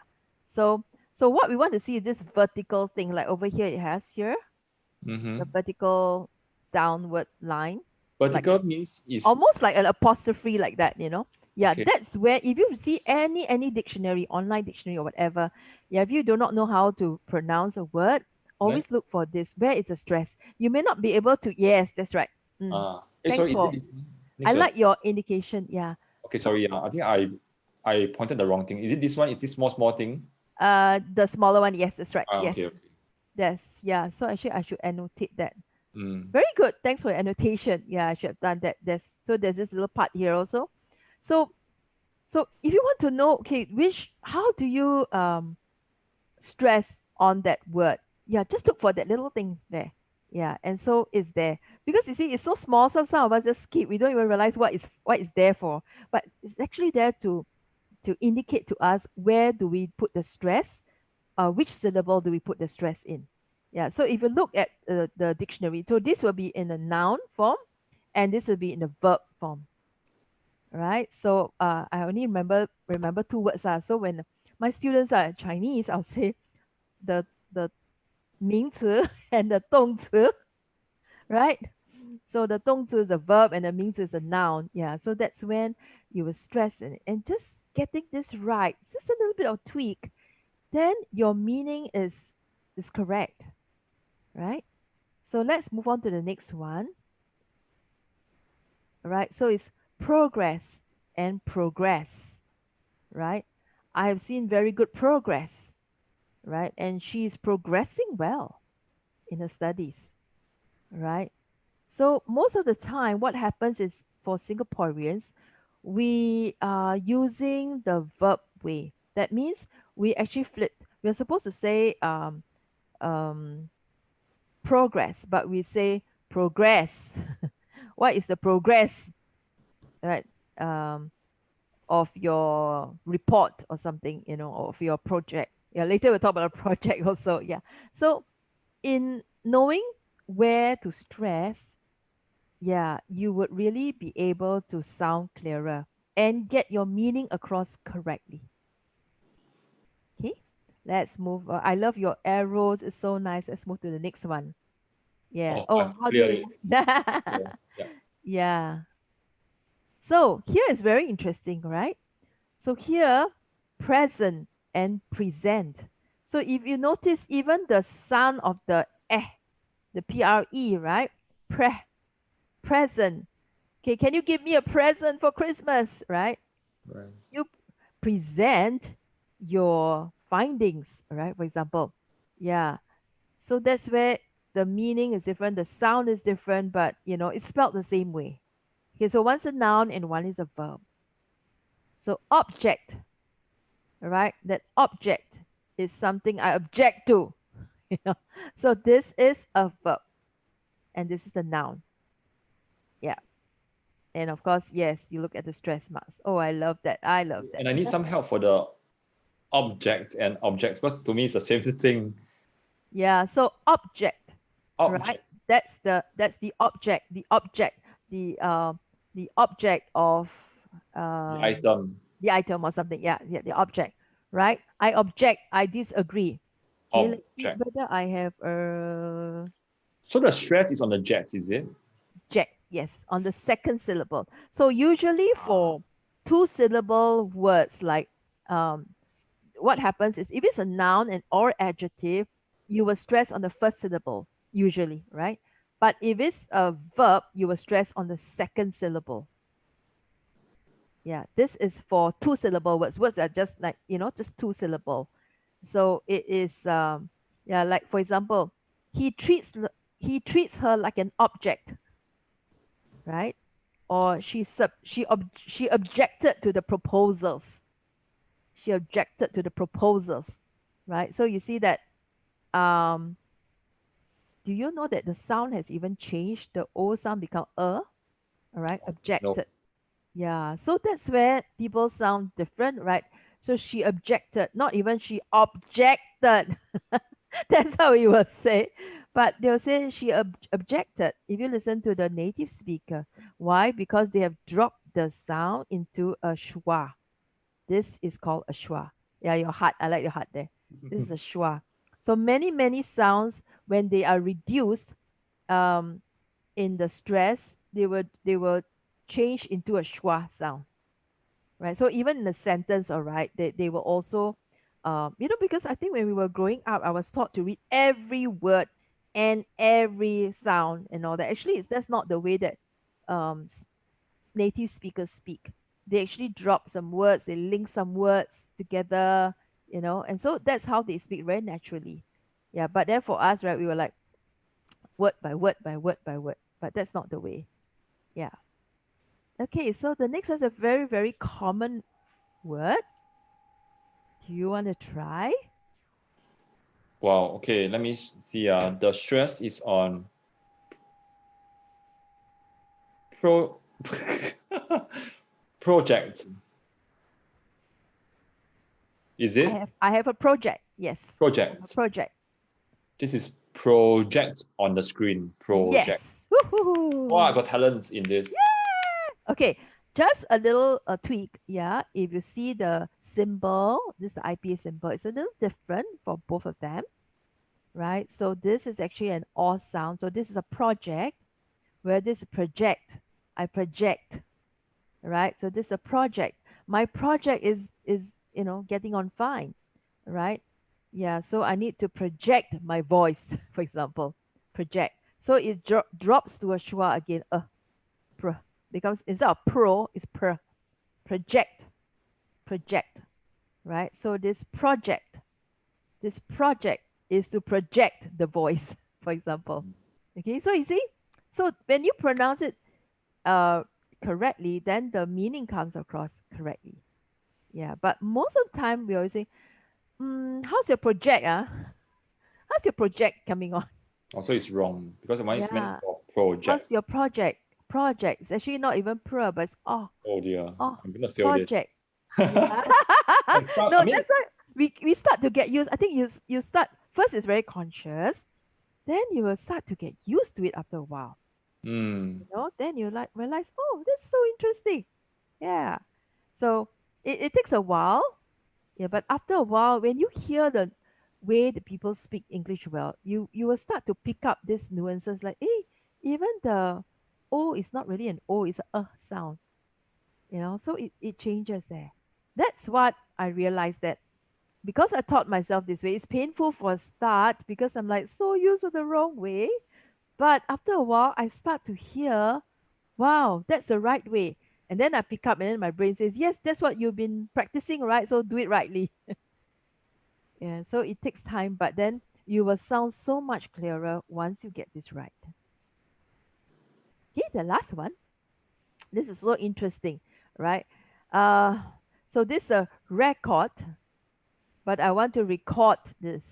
So what we want to see is this vertical thing, like over here it has here Mm-hmm. the vertical downward line, like Vertical means is almost like an apostrophe, like that, Yeah, okay. that's where if you see any dictionary, online dictionary or whatever, yeah, if you do not know how to pronounce a word, Right? always look for this, where it's a stress. You may not be able to, yes, that's right. Thanks Sorry, is it for, this one? I Next one. like your indication. Yeah. Okay, So sorry. I think I pointed the wrong thing. Is it this one? Is this small thing? the smaller one, yes, that's right. Yes. Okay, okay. Yeah, so actually I should annotate that. Mm. Very good. Thanks for your annotation. Yeah, I should have done that. There's this little part here also. So if you want to know, okay, how do you stress on that word? Yeah, just look for that little thing there. Yeah, and so it's there, because you see it's so small. Some of us just skip. We don't even realize what is there for. But it's actually there to indicate to us where do we put the stress, which syllable do we put the stress in. Yeah, so if you look at the dictionary, so this will be in a noun form, and this will be in the verb form, right? So I only remember two words. So when my students are Chinese, I'll say the 名词 and the 动词, right? So the 动词 is a verb and the 名词 is a noun. Yeah, so that's when you will stress in it. And just getting this right, just a little bit of tweak, then your meaning is correct, right? So let's move on to the next one. All right, so it's progress and progress, right? I have seen very good progress, right? And she is progressing well in her studies, right? So most of the time, what happens is for Singaporeans, we are using the verb way. That means we actually flip. We're supposed to say um, progress, but we say progress. What is the progress, right? Um, of your report or something, or of your project. Yeah, later we'll talk about a project also. Yeah. So in knowing where to stress, yeah, you would really be able to sound clearer and get your meaning across correctly. Okay, let's move. I love your arrows. It's so nice. Let's move to the next one. Yeah. Oh, Oh, I've how do cleared you? it. Yeah. Yeah. Yeah. So here is very interesting, right? So here, present and present. So if you notice, even the sound of the the pre, right? Present. Okay, can you give me a present for Christmas, right? Right. You present your findings, right? For example, yeah. So that's where the meaning is different, the sound is different, but it's spelled the same way. Okay, so one's a noun and one is a verb. So object, right? That object is something I object to. You know. So this is a verb and this is the noun. Yeah. And of course, yes, you look at the stress marks. Oh, I love that. I love that. And I need some help for the object and objects because to me it's the same thing. Yeah. So object, right? Object, That's the object. The object of the um item, the item or something. Yeah, yeah, the object. Right? I object. I disagree. Okay, let's see object. whether I have a So the stress is on the jets, is it? jack, yes, on the second syllable. So usually Ah, for two syllable words, like um, what happens is if it's a noun and or adjective, you will stress on the first syllable usually, right? But if it's a verb, you will stress on the second syllable. Yeah, this is for two syllable words. Words are just like, just two syllable. So it is, yeah, like for example, he treats he treats her like an object, right? Or she objected to the proposals. She objected to the proposals, right? So you see that, um do you know that the sound has even changed? The O sound become all right, No. objected. Yeah, so that's where people sound different, right? So she objected, not even she objected. That's how we will say. But they'll say she objected. If you listen to the native speaker, why? Because they have dropped the sound into a schwa. This is called a schwa. Yeah, your heart. I like your heart there. This is a schwa. So many sounds, when they are reduced, um, in the stress, they will change into a schwa sound, right? So even in a sentence, all right, they will also, because I think when we were growing up, I was taught to read every word and every sound and all that. Actually, that's not the way that um, s- native speakers speak. They actually drop some words, they link some words together, and so that's how they speak very naturally. Yeah, but then for us, right, we were like word by word by word by word, but that's not the way. Yeah. Okay, so the next is a very, very common word. Do you want to try? Wow. Okay. Let me see. The stress is on pro project. Is I it have I have a project. Yes, I have a project? project. This is project on the screen. Project. Yes. Oh, I Woohoo! got talents in this. Yeah. Okay, just a little tweak. Yeah, if you see the symbol, this is the IPA symbol. It's a little different for both of them, right? So this is actually an or sound. So this is a project, where this project, I project, right? So this is a project. My project is getting on fine, right? Yeah, so I need to project my voice, for example, project. So it drops to a schwa again, pr, becomes, instead of pro, it's project, project, right? So this project is to project the voice, for example. Okay, so you see, so when you pronounce it uh correctly, then the meaning comes across correctly. Yeah, but most of the time we always say, how's your project? How's your project coming on? Also, it's wrong because one is meant Yeah. for How's project. your project? Project. It's actually not even pro, but it's Oh dear, oh I'm gonna fail this. project. Yeah. And start, I No, mean, that's why we start to get used. I think you start first it's very conscious, then you will start to get used to it after a while. Then you like realize, oh, that's so interesting. Yeah. So it takes a while. Yeah, but after a while, when you hear the way the people speak English well, you will start to pick up these nuances like, hey, even the O is not really an O, it's a sound. So it changes there. That's what I realized, that because I taught myself this way, it's painful for a start because I'm like so used to the wrong way. But after a while, I start to hear, wow, that's the right way. And then I pick up, and then my brain says, yes, that's what you've been practicing, right? So do it rightly. Yeah, so it takes time, but then you will sound so much clearer once you get this right. Okay, the last one. This is so interesting, right? Uh, so this is a record, but I want to record this.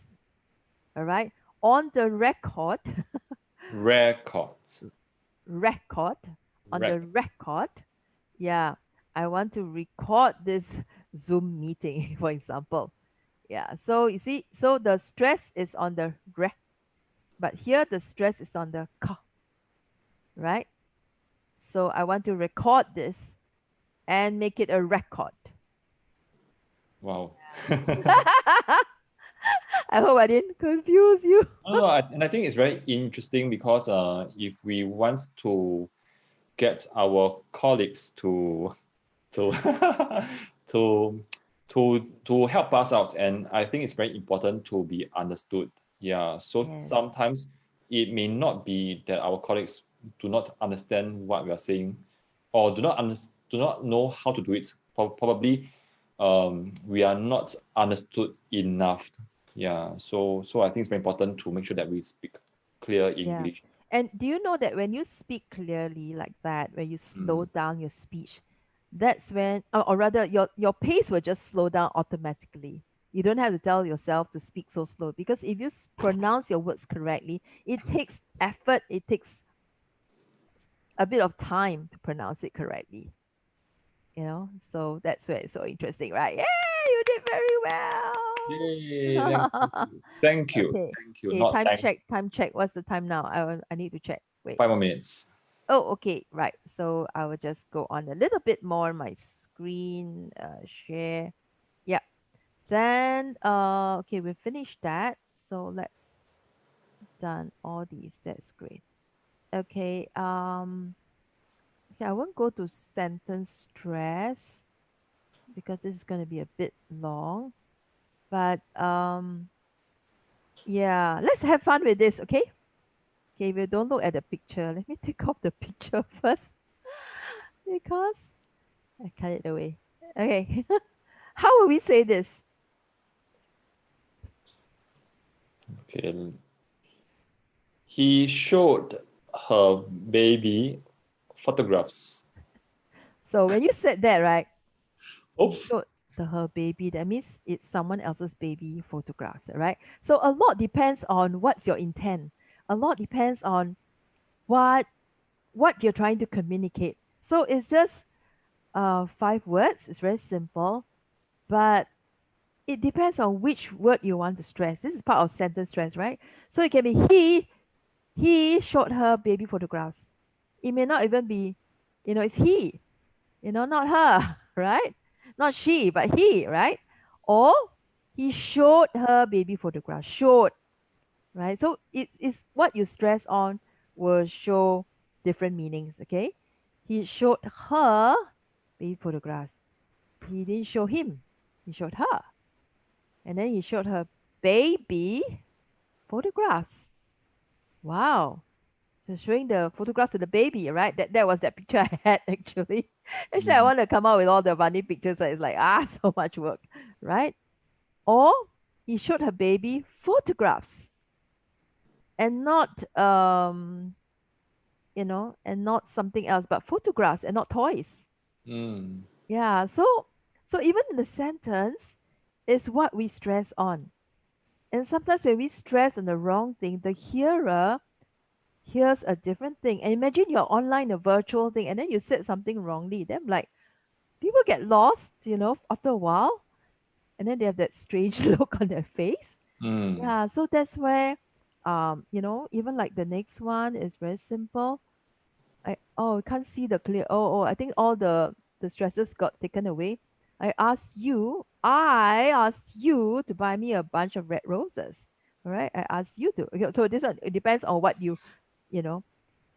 All right. On the record, record, record, on the rec. record, yeah, I want to record this Zoom meeting, for example. Yeah. So you see, so the stress is on the re, but here the stress is on the ka, right? So I want to record this and make it a record. Wow. I hope I didn't confuse you. No, and I think it's very interesting because if we want to get our colleagues to to to help us out, and I think it's very important to be understood. Yeah. So Yes. sometimes it may not be that our colleagues do not understand what we are saying, or do not know how to do it. Probably we are not understood enough. Yeah, so I think it's very important to make sure that we speak clear Yeah. English. And do you know that when you speak clearly like that, when you slow Mm. down your speech, that's when, or rather, your pace will just slow down automatically. You don't have to tell yourself to speak so slow because if you pronounce your words correctly, it takes effort, it takes a bit of time to pronounce it correctly. So that's where it's so interesting, right? Yeah, you did Yay! very well. Thank you, Okay. thank you. Okay, Not time thank. check, time check. What's the time now? I need to check. Wait. 5 more minutes. Oh, okay, right. So I will just go on a little bit more on my screen, share. Yeah. Then okay, we finished that. So let's done all these. That's great. Okay, okay, I won't go to sentence stress because this is gonna be a bit long. But yeah, let's have fun with this, okay? Okay, we don't look at the picture. Let me take off the picture first because I cut it away. Okay. How will we say this? Okay. He showed her baby photographs. So when you said that, right? He Oops. showed her baby. That means it's someone else's baby photographs, right? So a lot depends on what's your intent. A lot depends on what what you're trying to communicate. So it's just 5 words. It's very simple, but it depends on which word you want to stress. This is part of sentence stress, right? So it can be he showed her baby photographs. It may not even be, it's he, not her, right? Not she, but he, right? Or he showed her baby photographs. Showed, right? So it's what you stress on will show different meanings, okay? He showed her baby photographs. He didn't show him. He showed her. And then he showed her baby photographs. Wow. So showing the photographs of the baby, right? That was that picture I had actually. Actually, I Mm. want to come out with all the funny pictures, but it's like so much work, right? Or he showed her baby photographs and not and not something else, but photographs and not toys. Mm. Yeah. So even in the sentence, is what we stress on. And sometimes when we stress on the wrong thing, the hearer hears a different thing. And imagine you're online, a virtual thing, and then you said something wrongly. Then like people get lost, after a while, and then they have that strange look on their face. Mm. Yeah, so that's where even like the next one is very simple. I can't see the clear. Oh, I think all the stresses got taken away. I asked you to buy me a bunch of red roses. All right, I asked you to. Okay, so this one, it depends on what you know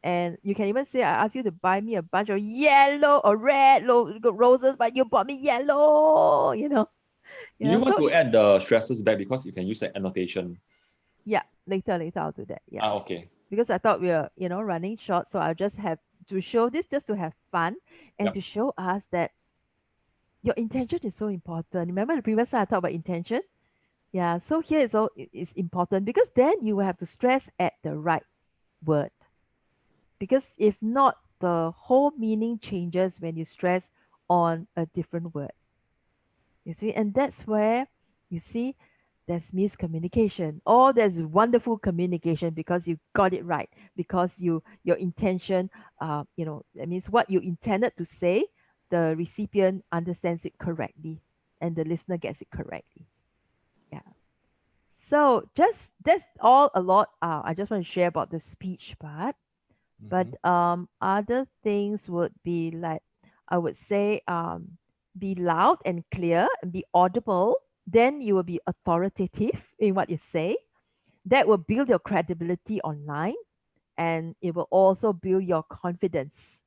and you can even say, I asked you to buy me a bunch of yellow or red roses, but you bought me yellow, Do you want So to add the stresses back because you can use an annotation? yeah, later I'll do that. Yeah. Ah, okay. Because I thought we are, running short. So I'll just have to show this just to have fun and Yep. to show us that your intention is so important. Remember the previous time I talked about intention? Yeah. So here is important because then you will have to stress at the right word. Because if not, the whole meaning changes when you stress on a different word. You see, and that's where you see there's miscommunication or there's wonderful communication because you got it right, because your intention, that means what you intended to say, the recipient understands it correctly and the listener gets it correctly. Yeah. So just that's all a lot. I just want to share about the speech part. But Mm-hmm. other things would be like, I would say, be loud and clear and be audible. Then you will be authoritative in what you say. That will build your credibility online, and it will also build your confidence.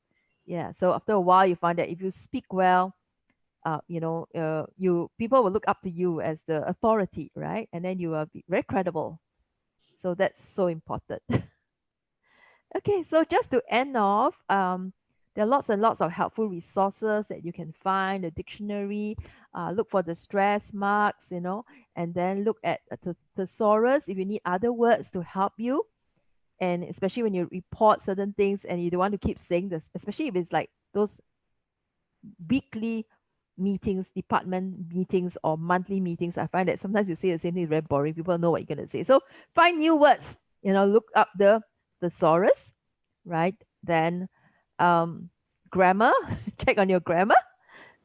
Yeah. So after a while, you find that if you speak well, you people will look up to you as the authority, right? And then you will be very credible. So that's so important. Okay, so just to end off, there are lots and lots of helpful resources that you can find. A dictionary, look for the stress marks, and then look at the thesaurus if you need other words to help you. And especially when you report certain things and you don't want to keep saying this, especially if it's like those weekly meetings, department meetings, or monthly meetings, I find that sometimes you say the same thing is very boring. People know what you're going to say. So find new words, look up the thesaurus, right? Then grammar, check on your grammar.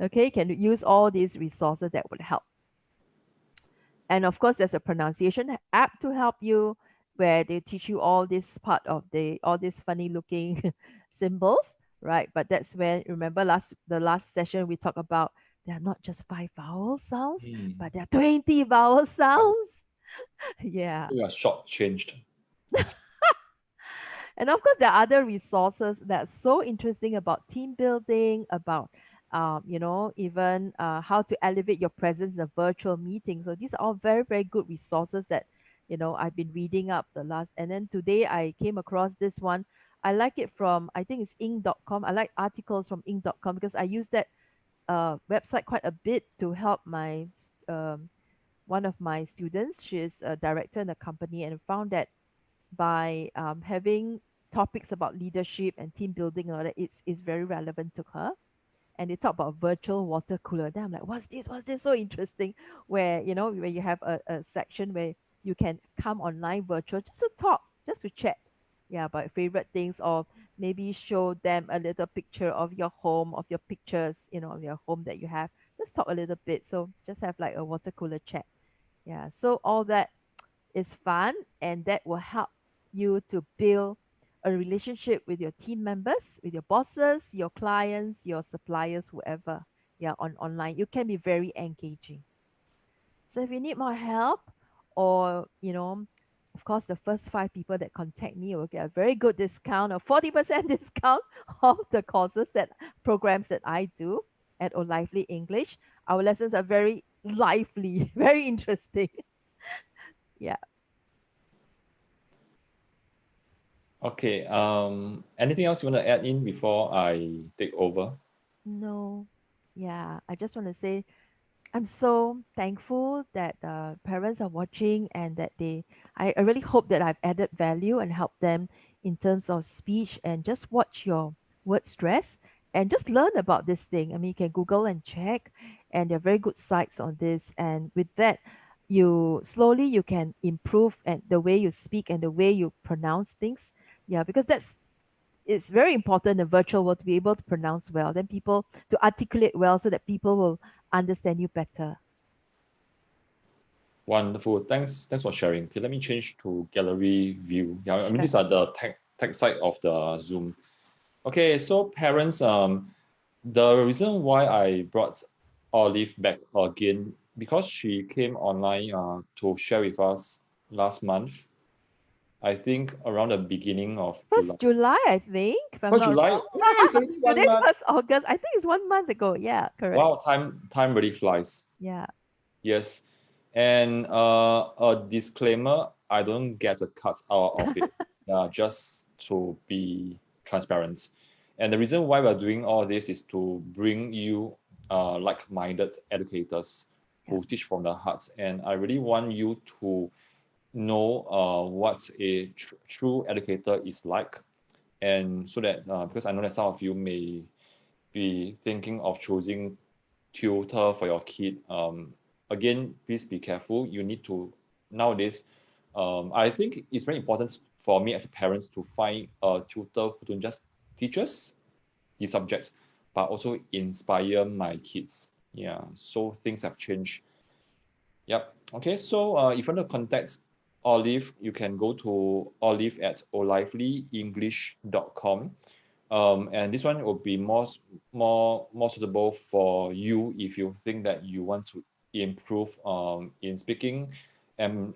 Okay, can use all these resources that would help. And of course, there's a pronunciation app to help you where they teach you all this part of all these funny looking symbols, right? But that's when, remember the last session we talked about they are not just 5 vowel sounds, Mm. but there are 20 vowel Wow. sounds. Yeah. We are shortchanged. And of course, there are other resources that's so interesting about team building, about even how to elevate your presence in a virtual meeting. So these are all very, very good resources that I've been reading up the last. And then today I came across this one. I like it from, I think it's ing.com. I like articles from ing.com because I use that website quite a bit to help one of my students. She's a director in a company and found that by having topics about leadership and team building and all that, it's very relevant to her. And they talk about virtual water cooler. Then I'm like, what's this? What's this? So interesting. Where you have a section where you can come online virtual just to talk, just to chat. Yeah, about favorite things, or maybe show them a little picture of your home, of your pictures, of your home that you have. Just talk a little bit. So just have like a water cooler chat. Yeah. So all that is fun, and that will help you to build a relationship with your team members, with your bosses, your clients, your suppliers, whoever. Yeah, online. You can be very engaging. So if you need more help, or of course, the first 5 people that contact me will get a very good discount, or 40% discount of the courses programs that I do at O Lively English. Our lessons are very lively, very interesting. Yeah. Okay. Anything else you want to add in before I take over? No. Yeah, I just want to say I'm so thankful that parents are watching, and that I really hope that I've added value and helped them in terms of speech, and just watch your word stress and just learn about this thing. I mean, you can Google and check, and there are very good sites on this. And with that, you can improve and the way you speak and the way you pronounce things. Yeah, because it's very important in the virtual world to be able to pronounce well, then people to articulate well so that people will understand you better. Wonderful. Thanks for sharing. Okay, let me change to gallery view. Yeah, I mean Sure. these are the tech side of the Zoom. Okay, so parents, the reason why I brought Olive back again because she came online to share with us last month. I think around the beginning of July. First July, I think, if I'm First not July. wrong. Oh, it's already 1 Today's month. 1st August. I think it's 1 month ago. Yeah, correct. Wow, time really flies. Yeah. Yes. And a disclaimer, I don't get a cut out of it, just to be transparent. And the reason why we're doing all this is to bring you like-minded educators Yeah. who teach from the heart. And I really want you to know what a true educator is like. And so that, because I know that some of you may be thinking of choosing tutor for your kid, again, please be careful. You need to nowadays. I think it's very important for me as a parent to find a tutor who don't just teach us the subjects, but also inspire my kids. Yeah, so things have changed. Yep. Okay. So if you want to contact Olive, you can go to olive at olivelyenglish.com. And this one will be more suitable for you if you think that you want to improve in speaking and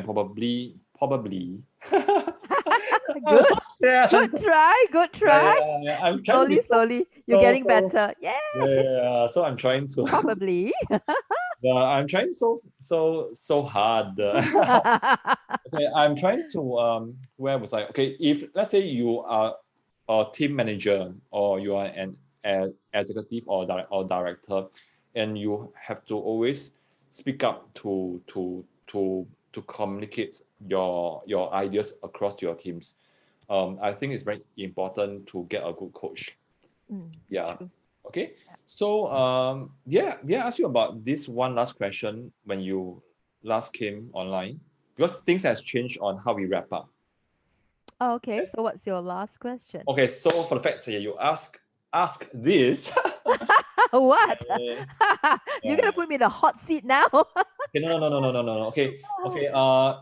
probably Good. yeah, Good try. Good try. I'm trying to be Slowly, slowly. You're so getting so better. Yeah. yeah, so I'm trying to Probably. I'm trying so hard. Okay, I'm trying to where was I? Okay, if let's say you are a team manager or you are an executive or director, and you have to always speak up to communicate your ideas across to your teams. I think it's very important to get a good coach. Yeah. True. Okay. So yeah, I asked you about this one last question when you last came online because things has changed on how we wrap up. Oh, okay. So what's your last question? Okay, so for the fact that you ask this, What? yeah, You're gonna put me in the hot seat now? okay, no. Okay,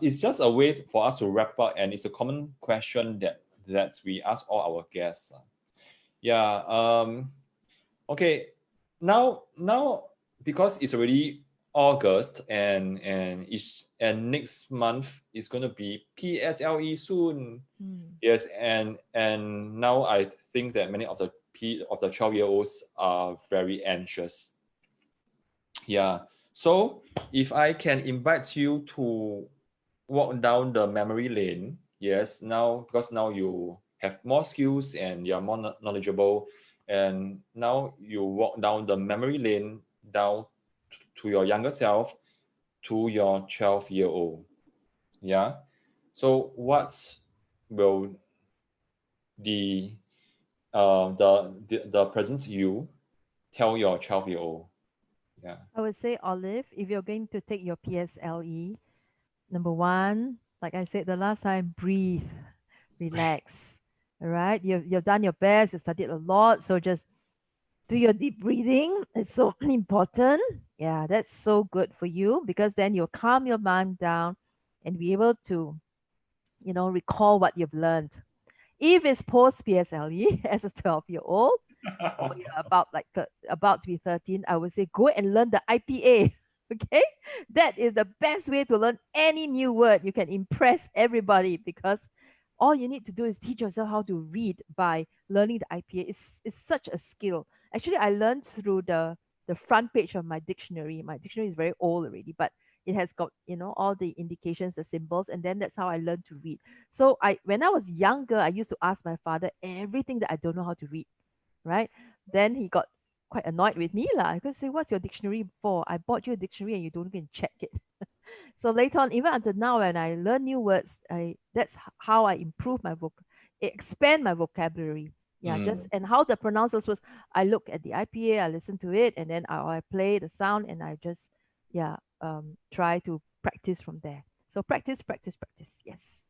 it's just a way for us to wrap up, and it's a common question that we ask all our guests. Yeah. Okay. Now because it's already August and next month is going to be PSLE soon. Yes, and now I think that many of the 12-year-olds are very anxious. Yeah. So if I can invite you to walk down the memory lane, yes, now because now you have more skills and you're more knowledgeable, and now you walk down the memory lane down to your younger self, to your 12-year-old. Yeah. So what will the the present you tell your 12-year-old? Yeah. I would say, Olive, if you're going to take your PSLE, number one, like I said the last time, breathe, relax. All right. You've done your best, you studied a lot. So just do your deep breathing. It's so important. Yeah, that's so good for you because then you'll calm your mind down and be able to, recall what you've learned. If it's post PSLE as a 12-year-old, or you're about to be 13, I would say go and learn the IPA. Okay, that is the best way to learn any new word. You can impress everybody because all you need to do is teach yourself how to read by learning the IPA. It's such a skill. Actually, I learned through the front page of my dictionary. My dictionary is very old already, but it has got all the indications, the symbols, and then that's how I learned to read. So when I was younger, I used to ask my father everything that I don't know how to read, right? Then he got quite annoyed with me lah. Because say, what's your dictionary for? I bought you a dictionary and you don't even check it. So later on, even until now, when I learn new words, that's how I improve my expand my vocabulary. Yeah, just and how to pronounce those words. I look at the IPA, I listen to it, and then I play the sound, and I just try to practice from there. So practice, practice, practice. Yes.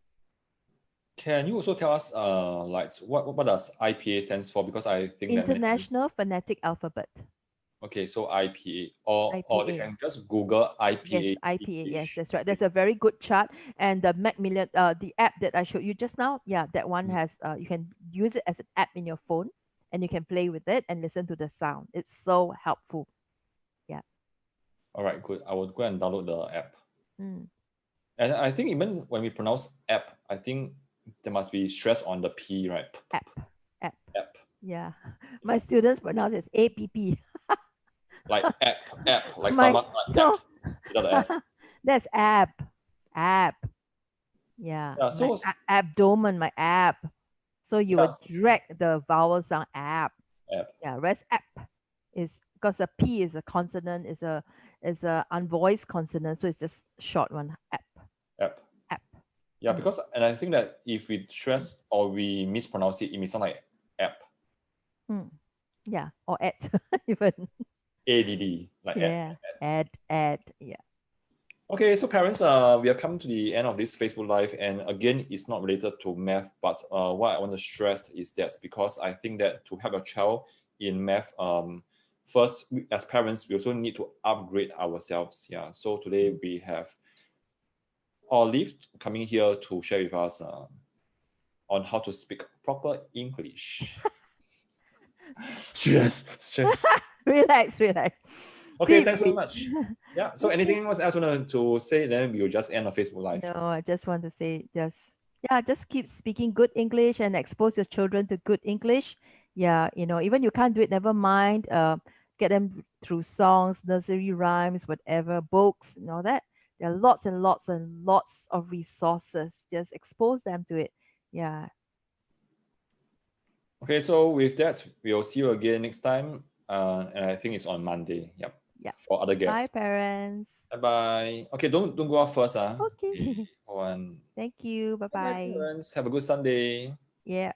Can you also tell us like what does IPA stands for? Because I think that International Phonetic Alphabet. okay, so IPA or they IPA. can just Google IPA. Yes, IPA. Yes, English. that's right. There's a very good chart, and the Macmillan, the app that I showed you just now, yeah, that one has. You can use it as an app in your phone, and you can play with it and listen to the sound. It's so helpful. Yeah. All right, good. I will go and download the app. Mm. And I think even when we pronounce app, I think there must be stress on the P, right? App. App. Yeah. My students pronounce it as APP. Like app, like My stomach, like no, apps without the S. that's app. Yeah. Yeah, My so abdomen, my app. So you would yes, drag the vowel sound app. app, Yeah, whereas app is because a P is a consonant, is a unvoiced consonant, so it's just short one. App. app. App. Yeah, because and I think that if we stress or we mispronounce it, it may sound like app. Mm. Yeah, or at even. ADD, like Yeah, add. add. Yeah. Okay, so parents, we have come to the end of this Facebook Live, and again, it's not related to math, but what I want to stress is that because I think that to help your child in math, first, as parents, we also need to upgrade ourselves. Yeah, so today we have Olive coming here to share with us on how to speak proper English. stress. Relax. Okay, Deep thanks so breathe. much. Yeah. So Okay. anything else you want to say? Then we will just end our Facebook Live. No, I just want to say just keep speaking good English and expose your children to good English. Yeah, even you can't do it, never mind. get them through songs, nursery rhymes, whatever, books, and all that. There are lots and lots and lots of resources. Just expose them to it. Yeah. Okay, so with that, we'll see you again next time. And I think it's on Monday. Yep. Yeah. For other Bye, guests. parents. Bye bye. Okay, don't go off first. Okay. Okay. One. Thank you. Bye Bye bye, bye. parents. Have a good Sunday. Yeah.